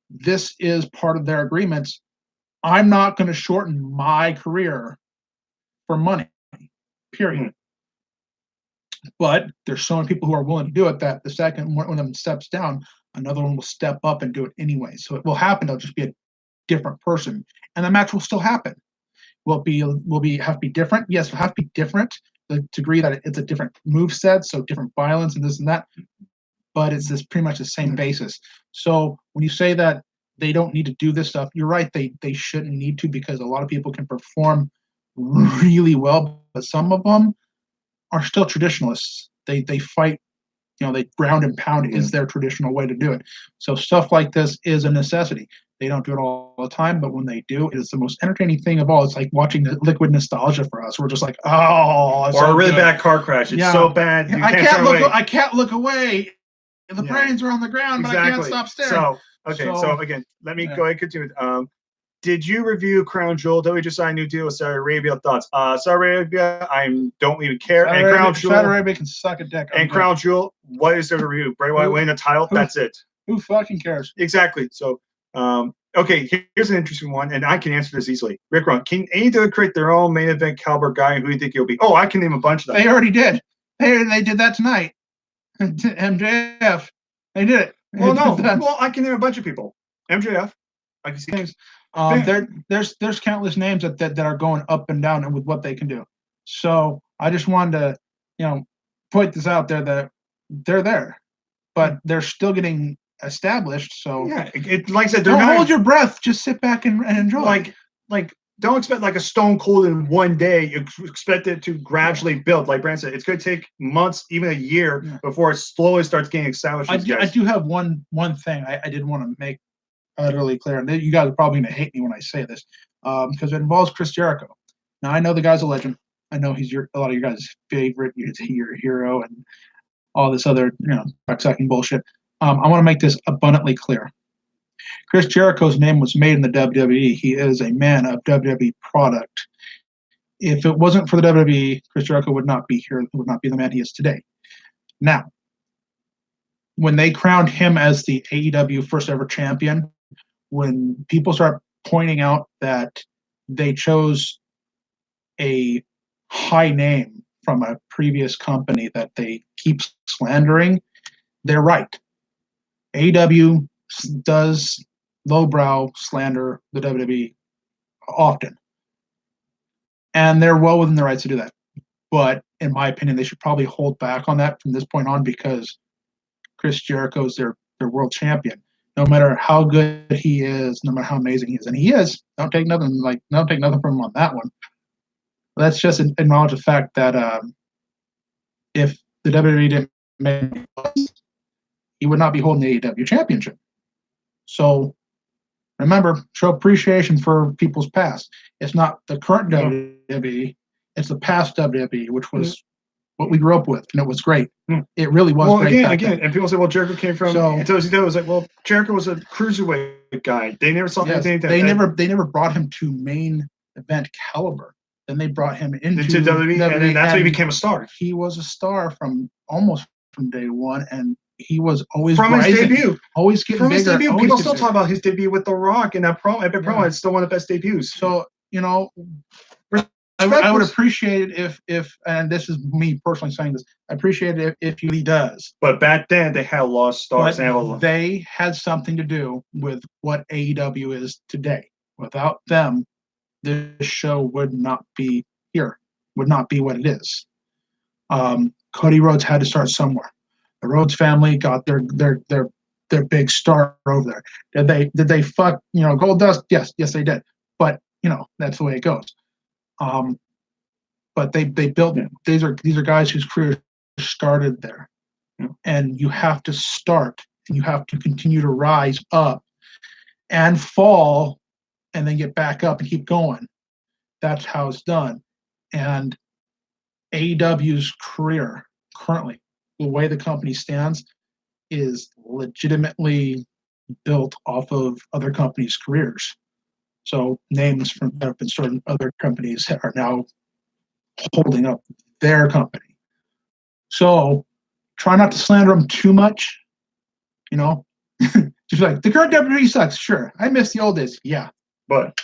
this is part of their agreements. I'm not going to shorten my career for money, period. But there's so many people who are willing to do it that the second one of them steps down, another one will step up and do it anyway. So it will happen. It'll just be a different person, and the match will still happen. Will have to be different? Yes, it'll have to be different. The degree that it's a different move set, so different violence and this and that. But it's pretty much the same basis. So when you say that they don't need to do this stuff, you're right. They shouldn't need to, because a lot of people can perform really well, but some of them are still traditionalists. They fight. They ground and pound is their traditional way to do it. So stuff like this is a necessity. They don't do it all the time, but when they do, it is the most entertaining thing of all. It's like watching the liquid nostalgia for us. We're just like, oh, or a really bad car crash. It's so bad. I can't look away. The brains are on the ground, but I can't stop staring. So again, let me go ahead and continue. Did you review Crown Jewel? We just signed a new deal with Saudi Arabia. Thoughts? Saudi Arabia, I don't even care. Saudi Arabia can suck a dick. And Crown Jewel, what is there to review? Bray Wyatt winning the title. That's it. Who fucking cares? Exactly. So, here's an interesting one, and I can answer this easily. Rick Ron, can AEW create their own main event caliber guy? Who do you think he'll be? Oh, I can name a bunch of them. They already did. They did that tonight. MJF. They did it. Well, no. Well, I can name a bunch of people. MJF. I can see things. There's countless names that are going up and down with what they can do. So I just wanted to, point this out there that they're there, but they're still getting established. So like I said, don't hold your breath. Just sit back and enjoy. Like don't expect like a Stone Cold in one day. You expect it to gradually build. Like Brand said, it's going to take months, even a year, before it slowly starts getting established. I do have one thing I did want to make utterly clear, and you guys are probably going to hate me when I say this, because it involves Chris Jericho. Now, I know the guy's a legend. I know he's a lot of your guys' favorite. He's your hero and all this other, sucking bullshit. I want to make this abundantly clear. Chris Jericho's name was made in the WWE. He is a man of WWE product. If it wasn't for the WWE, Chris Jericho would not be here. Would not be the man he is today. Now, when they crowned him as the AEW first ever champion, when people start pointing out that they chose a high name from a previous company that they keep slandering, they're right. AEW does lowbrow slander the WWE often. And they're well within their rights to do that. But in my opinion, they should probably hold back on that from this point on, because Chris Jericho is their world champion. No matter how good he is, no matter how amazing he is, and he is, don't take nothing from him on that one. But that's just acknowledge the fact that if the WWE didn't make it, he would not be holding the AEW championship. So remember, show appreciation for people's past. It's not the current WWE, it's the past WWE, which was what we grew up with, and it was great. It really was great. Again, and people say, well, Jericho came from it was like, well, Jericho was a cruiserweight guy. They never saw anything. They never brought him to main event caliber. Then they brought him into WWE, and then that's when he became a star. He was a star almost from day one, and he was always from his rising, debut. always getting From bigger. his debut, always people getting still bigger. talk about his debut with The Rock and that promo. Epic promo. It's still one of the best debuts. So I would appreciate it if, and this is me personally saying this, I appreciate it if he does. But back then, they had lost stars. But they had something to do with what AEW is today. Without them, this show would not be here, would not be what it is. Cody Rhodes had to start somewhere. The Rhodes family got their big star over there. Did they fuck Gold Dust? Yes, they did. But that's the way it goes. But they built these are guys whose careers started there, and you have to start and you have to continue to rise up and fall and then get back up and keep going. That's how it's done. And AEW's career currently, the way the company stands, is legitimately built off of other companies' careers. So names that have been started in other companies are now holding up their company. So try not to slander them too much. Just like the current WWE sucks. Sure, I miss the old days. Yeah, but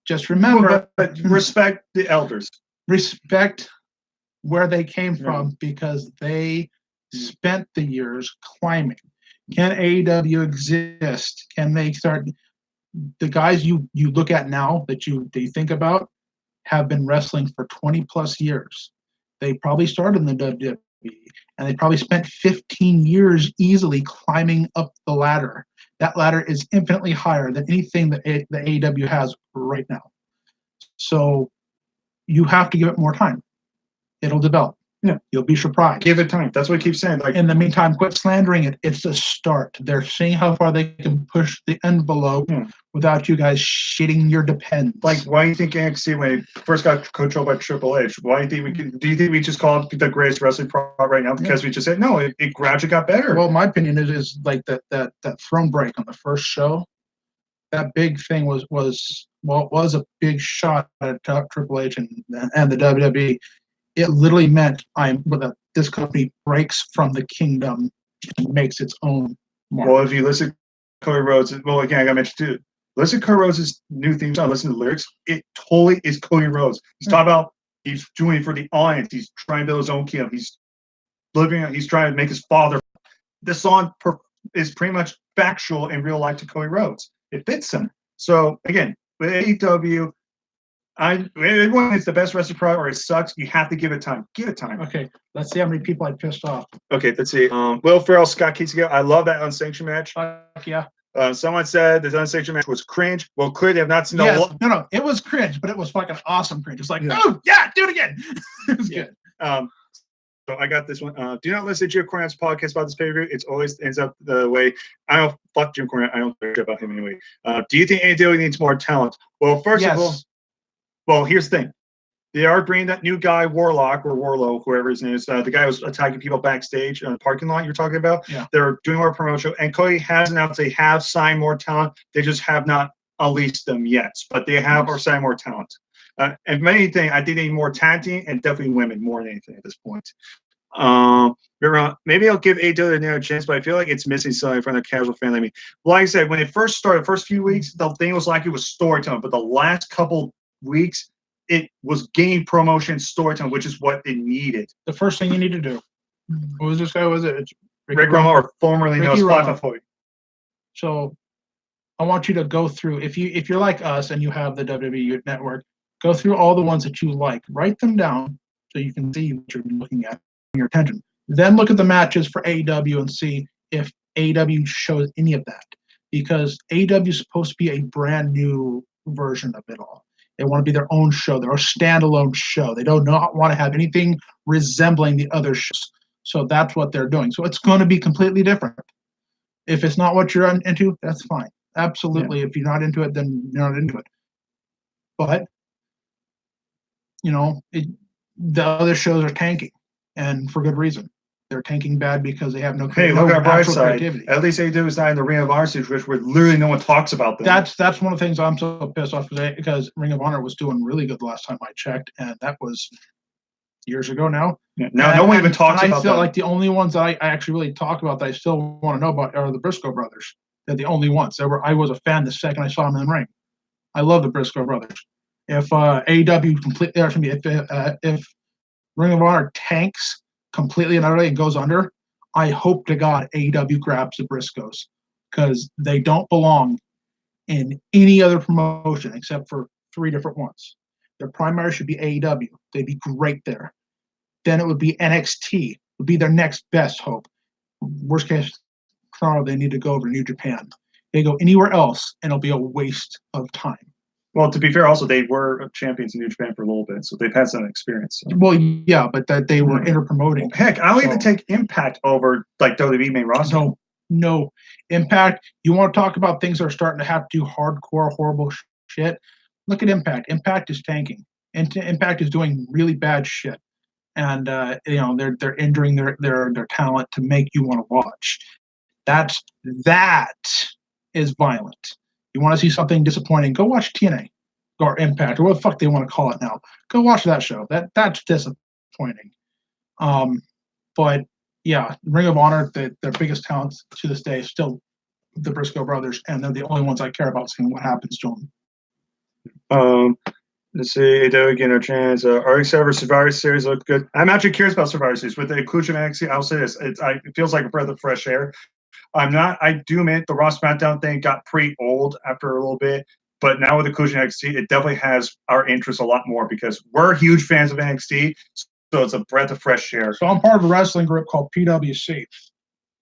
just remember, but respect the elders. Respect where they came from because they spent the years climbing. Can AEW exist? Can they start? The guys you look at now that you think about have been wrestling for 20 plus years. They probably started in the WWE and they probably spent 15 years easily climbing up the ladder. That ladder is infinitely higher than anything that the AEW has right now. So you have to give it more time. It'll develop. Yeah, you'll be surprised. Give it time. That's what I keep saying. Like in the meantime, quit slandering it. It's a start. They're seeing how far they can push the envelope without you guys shitting your depends. Like, why do you think NXT when it first got controlled by Triple H? Why do you think do you think we just call it the greatest wrestling product right now because we just said no? It gradually got better. Well, my opinion is like that throne break on the first show. That big thing was a big shot at Triple H and the WWE. It literally meant this company breaks from the kingdom and makes its own mark. Well, if you listen to Cody Rhodes, well, again, I got to mention too. Listen to Cody Rhodes' new theme song. Listen to the lyrics. It totally is Cody Rhodes. He's talking about he's doing it for the audience. He's trying to build his own kingdom. He's trying to make his father. This song is pretty much factual in real life to Cody Rhodes. It fits him. So again, with AEW. Everyone thinks the best wrestling product or it sucks. You have to give it time. Give it time. Okay, let's see how many people I pissed off. Okay, let's see. Will Ferrell, Scott Keegan. I love that unsanctioned match. Yeah. Someone said the unsanctioned match was cringe. Well, clearly they have not seen No, it was cringe, but it was fucking awesome cringe. It's like, oh yeah, do it again. It was good. So I got this one. Do not listen to Jim Cornette's podcast about this pay-per-view. It always ends up the way. I don't fuck Jim Cornette. I don't care about him anyway. Do you think AEW needs more talent? Well, first of all. Well, here's the thing. They are bringing that new guy, Warlock or Warlow, whoever his name is. The guy who was attacking people backstage in the parking lot you're talking about. Yeah. They're doing more promotion. And Cody has announced they have signed more talent. They just have not unleashed them yet. But they have or signed more talent. And many things, I think they need more tag team and definitely women more than anything at this point. Maybe I'll give AEW another chance, but I feel like it's missing something from the casual fan like me. Like I said, when it first started, the first few weeks, the thing was like it was storytelling. But the last couple weeks, it was game promotion storytelling, which is what it needed. The first thing you need to do. What was this guy? Was it Rick Romo, or formerly known as 554? So I want you to go through. If you're like us and you have the WWE network, go through all the ones that you like. Write them down so you can see what you're looking at, your attention. Then look at the matches for AEW and see if AEW shows any of that, because AEW is supposed to be a brand new version of it all. They want to be their own show, their own standalone show. They do not want to have anything resembling the other shows. So that's what they're doing. So it's going to be completely different. If it's not what you're into, that's fine. Absolutely. Yeah. If you're not into it, then you're not into it. But, the other shows are tanking, and for good reason. They're tanking bad because they have no creativity. Hey, look at our bright side. At least AEW is not in the Ring of Honor situation where literally no one talks about them. That's one of the things I'm so pissed off today, because Ring of Honor was doing really good the last time I checked, and that was years ago now. Yeah. Now, no one even talks about I feel them. like the only ones that I actually really talk about that I still want to know about are the Briscoe brothers. They're the only ones. I was a fan the second I saw them in the ring. I love the Briscoe brothers. If AEW completely, if Ring of Honor tanks completely and utterly and goes under, I hope to God AEW grabs the Briscoes because they don't belong in any other promotion except for 3 different ones. Their primary should be AEW. They'd be great there. Then it would be NXT, would be their next best hope. Worst case scenario, they need to go over to New Japan. They go anywhere else, and it'll be a waste of time. Well, to be fair, also they were champions in New Japan for a little bit, so they've had some experience. So. Well, yeah, but that they were inter-promoting. Heck, I'll even take Impact over like WWE main roster. No, Impact. You want to talk about things that are starting to have to do hardcore, horrible shit? Look at Impact. Impact is tanking. Impact is doing really bad shit, and they're injuring their talent to make you want to watch. That is violent. You want to see something disappointing? Go watch TNA or Impact or what the fuck they want to call it now. Go watch that show. That's disappointing. But yeah, Ring of Honor, their biggest talents to this day is still the Briscoe brothers, and they're the only ones I care about seeing what happens to them. Let's see, they would get a chance. RX vs. Survivor Series looked good. I'm actually curious about Survivor Series with the inclusion of NXT. I'll say this: it feels like a breath of fresh air. I do admit the Raw SmackDown thing got pretty old after a little bit, but now with inclusion of NXT, it definitely has our interest a lot more because we're huge fans of NXT. So it's a breath of fresh air. So I'm part of a wrestling group called PWC.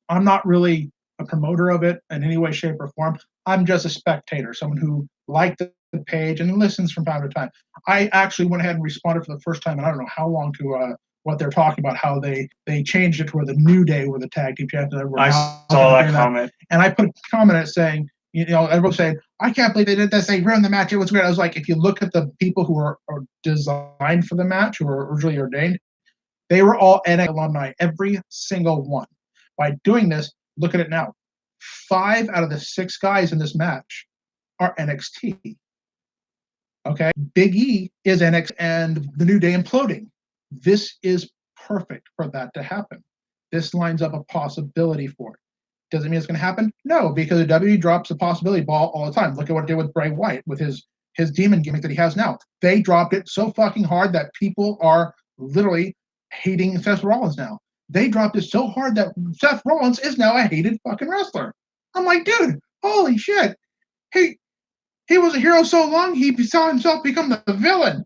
I'm not really a promoter of it in any way, shape, or form. I'm just a spectator, someone who liked the page and listens from time to time. I actually went ahead and responded for the first time, and I don't know how long to what they're talking about, how they changed it to where the New Day were the tag team champions. I saw that comment. And I put a comment saying, everyone saying, I can't believe they did this. They ruined the match. It was great. I was like, if you look at the people who are designed for the match, who were originally ordained, they were all NXT alumni, every single one. By doing this, look at it now. 5 out of the 6 guys in this match are NXT. Okay? Big E is NXT and the New Day imploding. This is perfect for that to happen. This lines up a possibility for it. Does it mean it's going to happen? No, because the WWE drops the possibility ball all the time. Look at what it did with Bray Wyatt, with his demon gimmick that he has now. They dropped it so fucking hard that people are literally hating Seth Rollins now. They dropped it so hard that Seth Rollins is now a hated fucking wrestler. I'm like, dude, holy shit. He was a hero so long, he saw himself become the villain.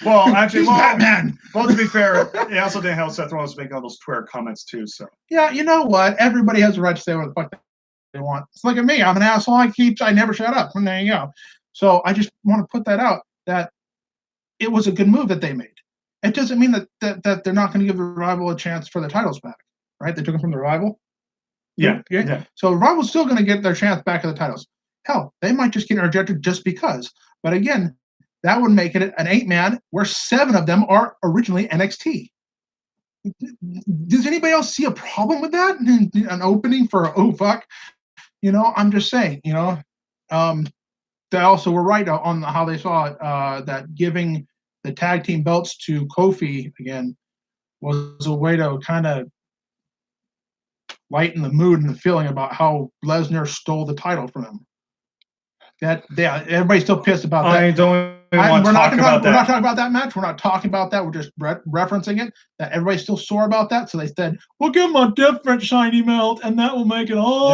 Well, actually, Batman. Well, to be fair, it also didn't help Seth Rollins make all those Twitter comments too. So yeah, you know what? Everybody has the right to say what the fuck they want. It's like me. I'm an asshole. I never shut up. And there you go. So I just want to put that out that it was a good move that they made. It doesn't mean that they're not going to give the Revival a chance for the titles back, right? They took them from the Revival. Yeah. So the Revival's still going to get their chance back at the titles. Hell, they might just get rejected just because. But again, that would make it an 8-man where 7 of them are originally NXT. Does anybody else see a problem with that? An opening for fuck? I'm just saying. They also were right on how they saw it. That giving the tag team belts to Kofi again was a way to kind of lighten the mood and the feeling about how Lesnar stole the title from him. Everybody's still pissed about that. We're not talking about that match. We're not talking about that. We're just referencing it. That everybody's still sore about that. So they said, we'll give him a different shiny belt, and that will make it all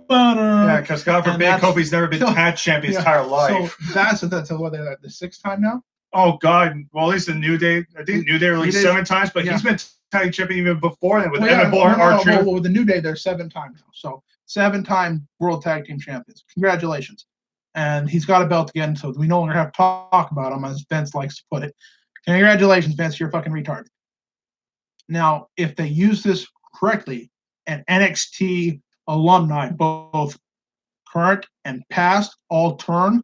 better. Yeah, because God forbid Kofi's never been tag champion his entire life. So that's what they're the 6th time now? Oh, God. Well, at least the New Day. I think New Day released 7 times, but he's been tag champion even before that with Evan Bourne, R-Truth. Well, with the New Day, they're 7 times now. So 7-time World Tag Team Champions. Congratulations. And he's got a belt again, so we no longer have to talk about him, as Vince likes to put it. Congratulations, Vince, you're a fucking retard. Now, if they use this correctly, and NXT alumni, both current and past, all turn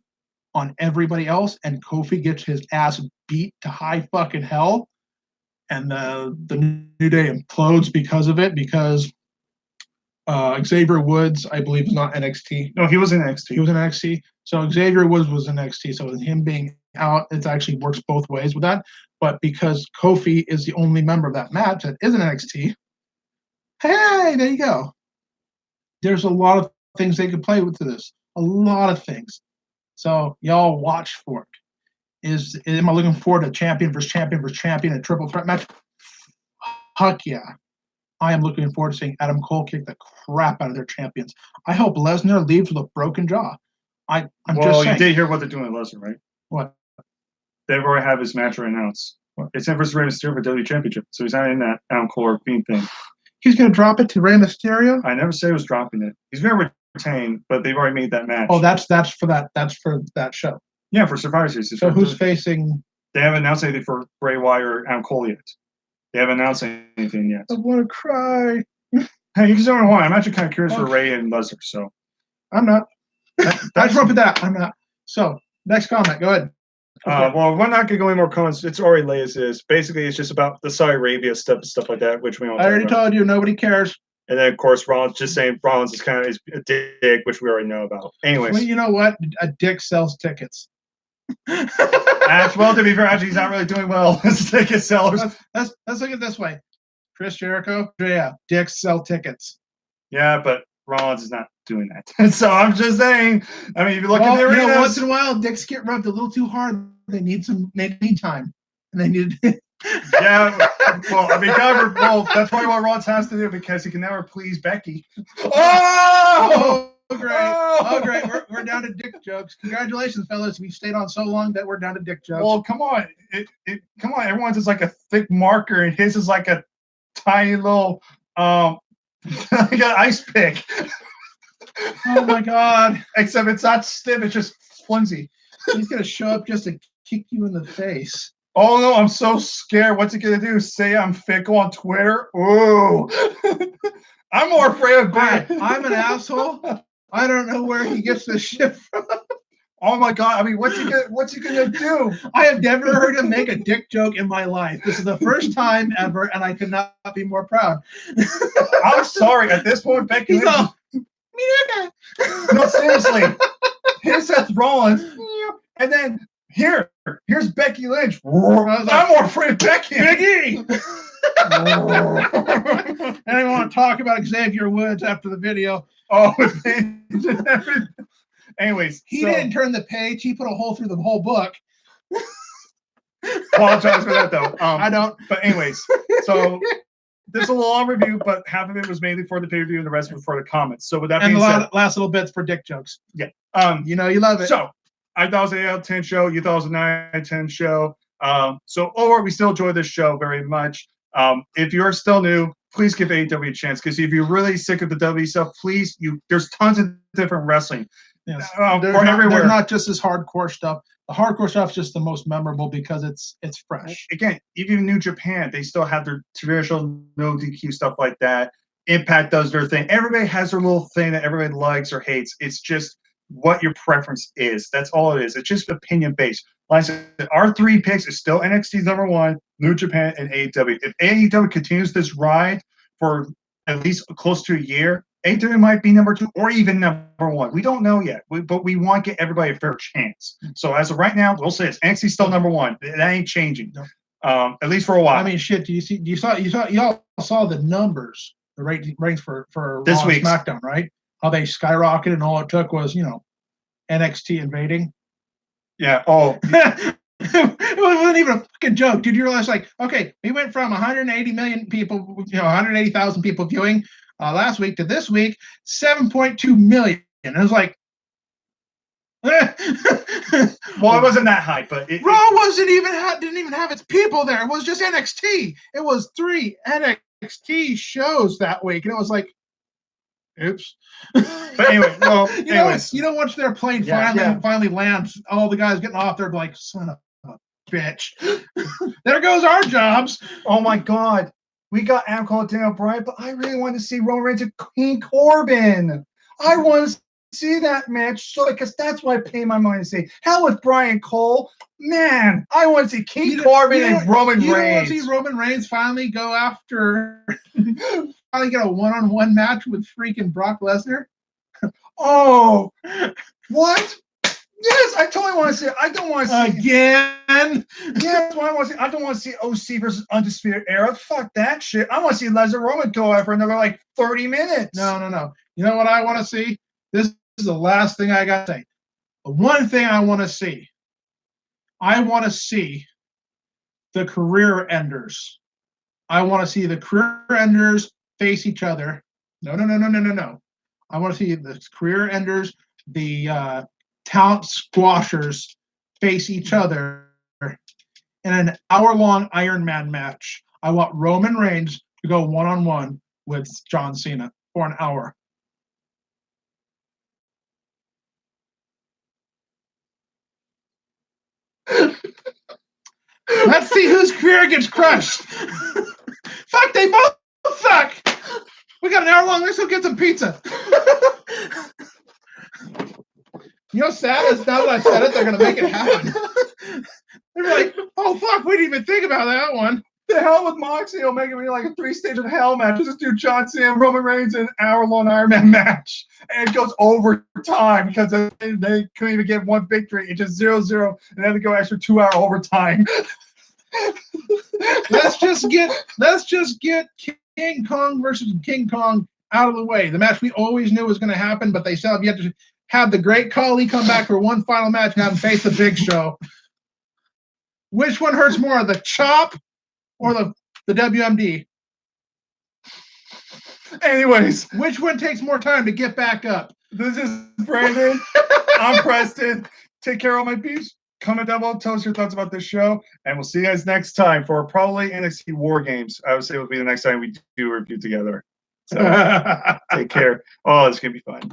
on everybody else, and Kofi gets his ass beat to high fucking hell, and the New Day implodes because of it, because Xavier Woods, I believe, is not NXT. No, he was in NXT. He was in NXT. So Xavier Woods was in NXT. So him being out. It actually works both ways with that. But because Kofi is the only member of that match that isn't NXT, hey, there you go. There's a lot of things they could play with to this. A lot of things. So y'all watch for it. Am I looking forward to champion versus champion versus champion, a triple threat match? Heck yeah. I am looking forward to seeing Adam Cole kick the crap out of their champions. I hope Lesnar leaves with a broken jaw. I'm just saying. You did hear what they're doing with Lesnar, right? What? They've already have his match right announced. It's in versus Rey Mysterio for WWE Championship, so he's not in that Adam Cole or Fiend thing. He's going to drop it to Rey Mysterio? I never said he was dropping it. He's going to retain, but they've already made that match. Oh, that's for that show. Yeah, for Survivor Series. So who's facing? They haven't announced anything for Bray Wyatt or Adam Cole yet. They haven't announced anything yet. I want to cry. Hey, you can say what I want. I'm actually kind of curious for Ray and Lesnar, so. I'm not. I just with that. I'm not. So, next comment. Go ahead. Well, we're not going to go any more comments. It's already late as is. Basically, it's just about the Saudi Arabia stuff and stuff like that, which we don't I already told you. Nobody cares. And then, of course, Rollins just saying Rollins is kind of a dick, which we already know about. Anyways. Well, you know what? A dick sells tickets. Well, to be fair, actually, he's not really doing well as ticket sellers. Let's look at it this way. Chris Jericho, yeah, dicks sell tickets. Yeah, but Rollins is not doing that. So I'm just saying. I mean, if you look at the arenas, once in a while, dicks get rubbed a little too hard. They need time, and they need. Yeah, well, I mean, that's probably what Rollins has to do because he can never please Becky. Oh, great! Oh, great! We're down to dick jokes. Congratulations, fellas! We stayed on so long that we're down to dick jokes. Well, come on, come on! Everyone's is like a thick marker, and his is like a tiny little like an ice pick. Oh my God! Except it's not stiff; it's just flimsy. He's gonna show up just to kick you in the face. Oh no, I'm so scared. What's he gonna do? Say I'm fickle on Twitter? Ooh. I'm more afraid of that. I'm an asshole. I don't know where he gets this shit from. Oh my God. I mean, what's he gonna do? I have never heard him make a dick joke in my life. This is the first time ever, and I could not be more proud. I'm sorry. At this point, Becky Lynch. No, seriously. Here's Seth Rollins. And then here's Becky Lynch. I'm more afraid of Becky. And I want to talk about Xavier Woods after the video. Oh, anyways. He didn't turn the page. He put a hole through the whole book. Apologize for that, though. I don't. But anyways, so this is a long review, but half of it was mainly for the pay-per-view and the rest was for the comments. So with that being said. Last little bits for dick jokes. Yeah. You know you love it. So I thought it was an 8 out of 10 show. You thought it was a 9 out of 10 show. So overall, we still enjoy this show very much. If you're still new, please give AEW a chance because if you're really sick of the WWE stuff, please, there's tons of different wrestling. Yes. Everywhere. They're not just this hardcore stuff. The hardcore stuff is just the most memorable because it's fresh. Again, even New Japan, they still have their traditional no DQ stuff like that. Impact does their thing. Everybody has their little thing that everybody likes or hates. It's just what your preference is. That's all it is. It's just opinion based. Like I said, our 3 picks is still NXT's number 1, New Japan, and AEW. If AEW continues this ride for at least close to a year, AEW might be number 2 or even number 1. We don't know yet, but we want to get everybody a fair chance. So as of right now, we'll say it's NXT's still number 1. That ain't changing, at least for a while. I mean, shit. You all saw the numbers, the ratings for this Raw week SmackDown, right? How they skyrocketed, and all it took was NXT invading. Yeah. Oh. It wasn't even a fucking joke, dude. You realize, okay, we went from 180 million people, 180,000 people viewing last week to this week, 7.2 million. And it was like, well, it wasn't that high, but Raw didn't even have its people there. It was just NXT. It was 3 NXT shows that week, and it was like, oops. But anyway, well, once their plane finally lands, all the guys getting off there be like, son of a bitch. There goes our jobs. Oh my God. We got Adam Cole and Daniel Bryan, but I really want to see Roman Reigns and King Corbin. I want to see that match because that's what I pay my money to see. Hell with Bryan Cole. Man, I want to see King Corbin and Roman Reigns. You want to see Roman Reigns finally go after finally get a one-on-one match with freaking Brock Lesnar? Oh, what? Yes, I totally want to see it. I don't want to see again. Yes, what I want to see. I don't want to see OC versus Undisputed Era. Fuck that shit. I want to see Lesnar Roman go out for another like 30 minutes. No. You know what I want to see? This is the last thing I got to say. The one thing I want to see. I want to see the career enders. I want to see the career enders face each other. No. I want to see the career enders, the talent squashers face each other in an hour-long Iron Man match. I want Roman Reigns to go one-on-one with John Cena for an hour. Let's see whose career gets crushed. Fuck, they both suck. We got an hour long. Let's go get some pizza. You know, sad is now that I said it, they're gonna make it happen. They're like, oh fuck, we didn't even think about that one. The hell with Moxley will make it be like a 3-stage of hell match. Just do John Cena and Roman Reigns in an hour-long Iron Man match. And it goes overtime because they couldn't even get one victory. It's just 0-0, and then they go extra 2-hour overtime. Let's just get King Kong versus King Kong out of the way. The match we always knew was going to happen, but they still have yet to have the Great Khali come back for one final match and have him face the Big Show. Which one hurts more, the chop or the WMD? Anyways, which one takes more time to get back up? This is Brandon. I'm Preston. Take care, all my peeps. Comment down below, tell us your thoughts about this show, and we'll see you guys next time for probably NXT War Games. I would say it will be the next time we do a review together. So take care. Oh, it's gonna be fun.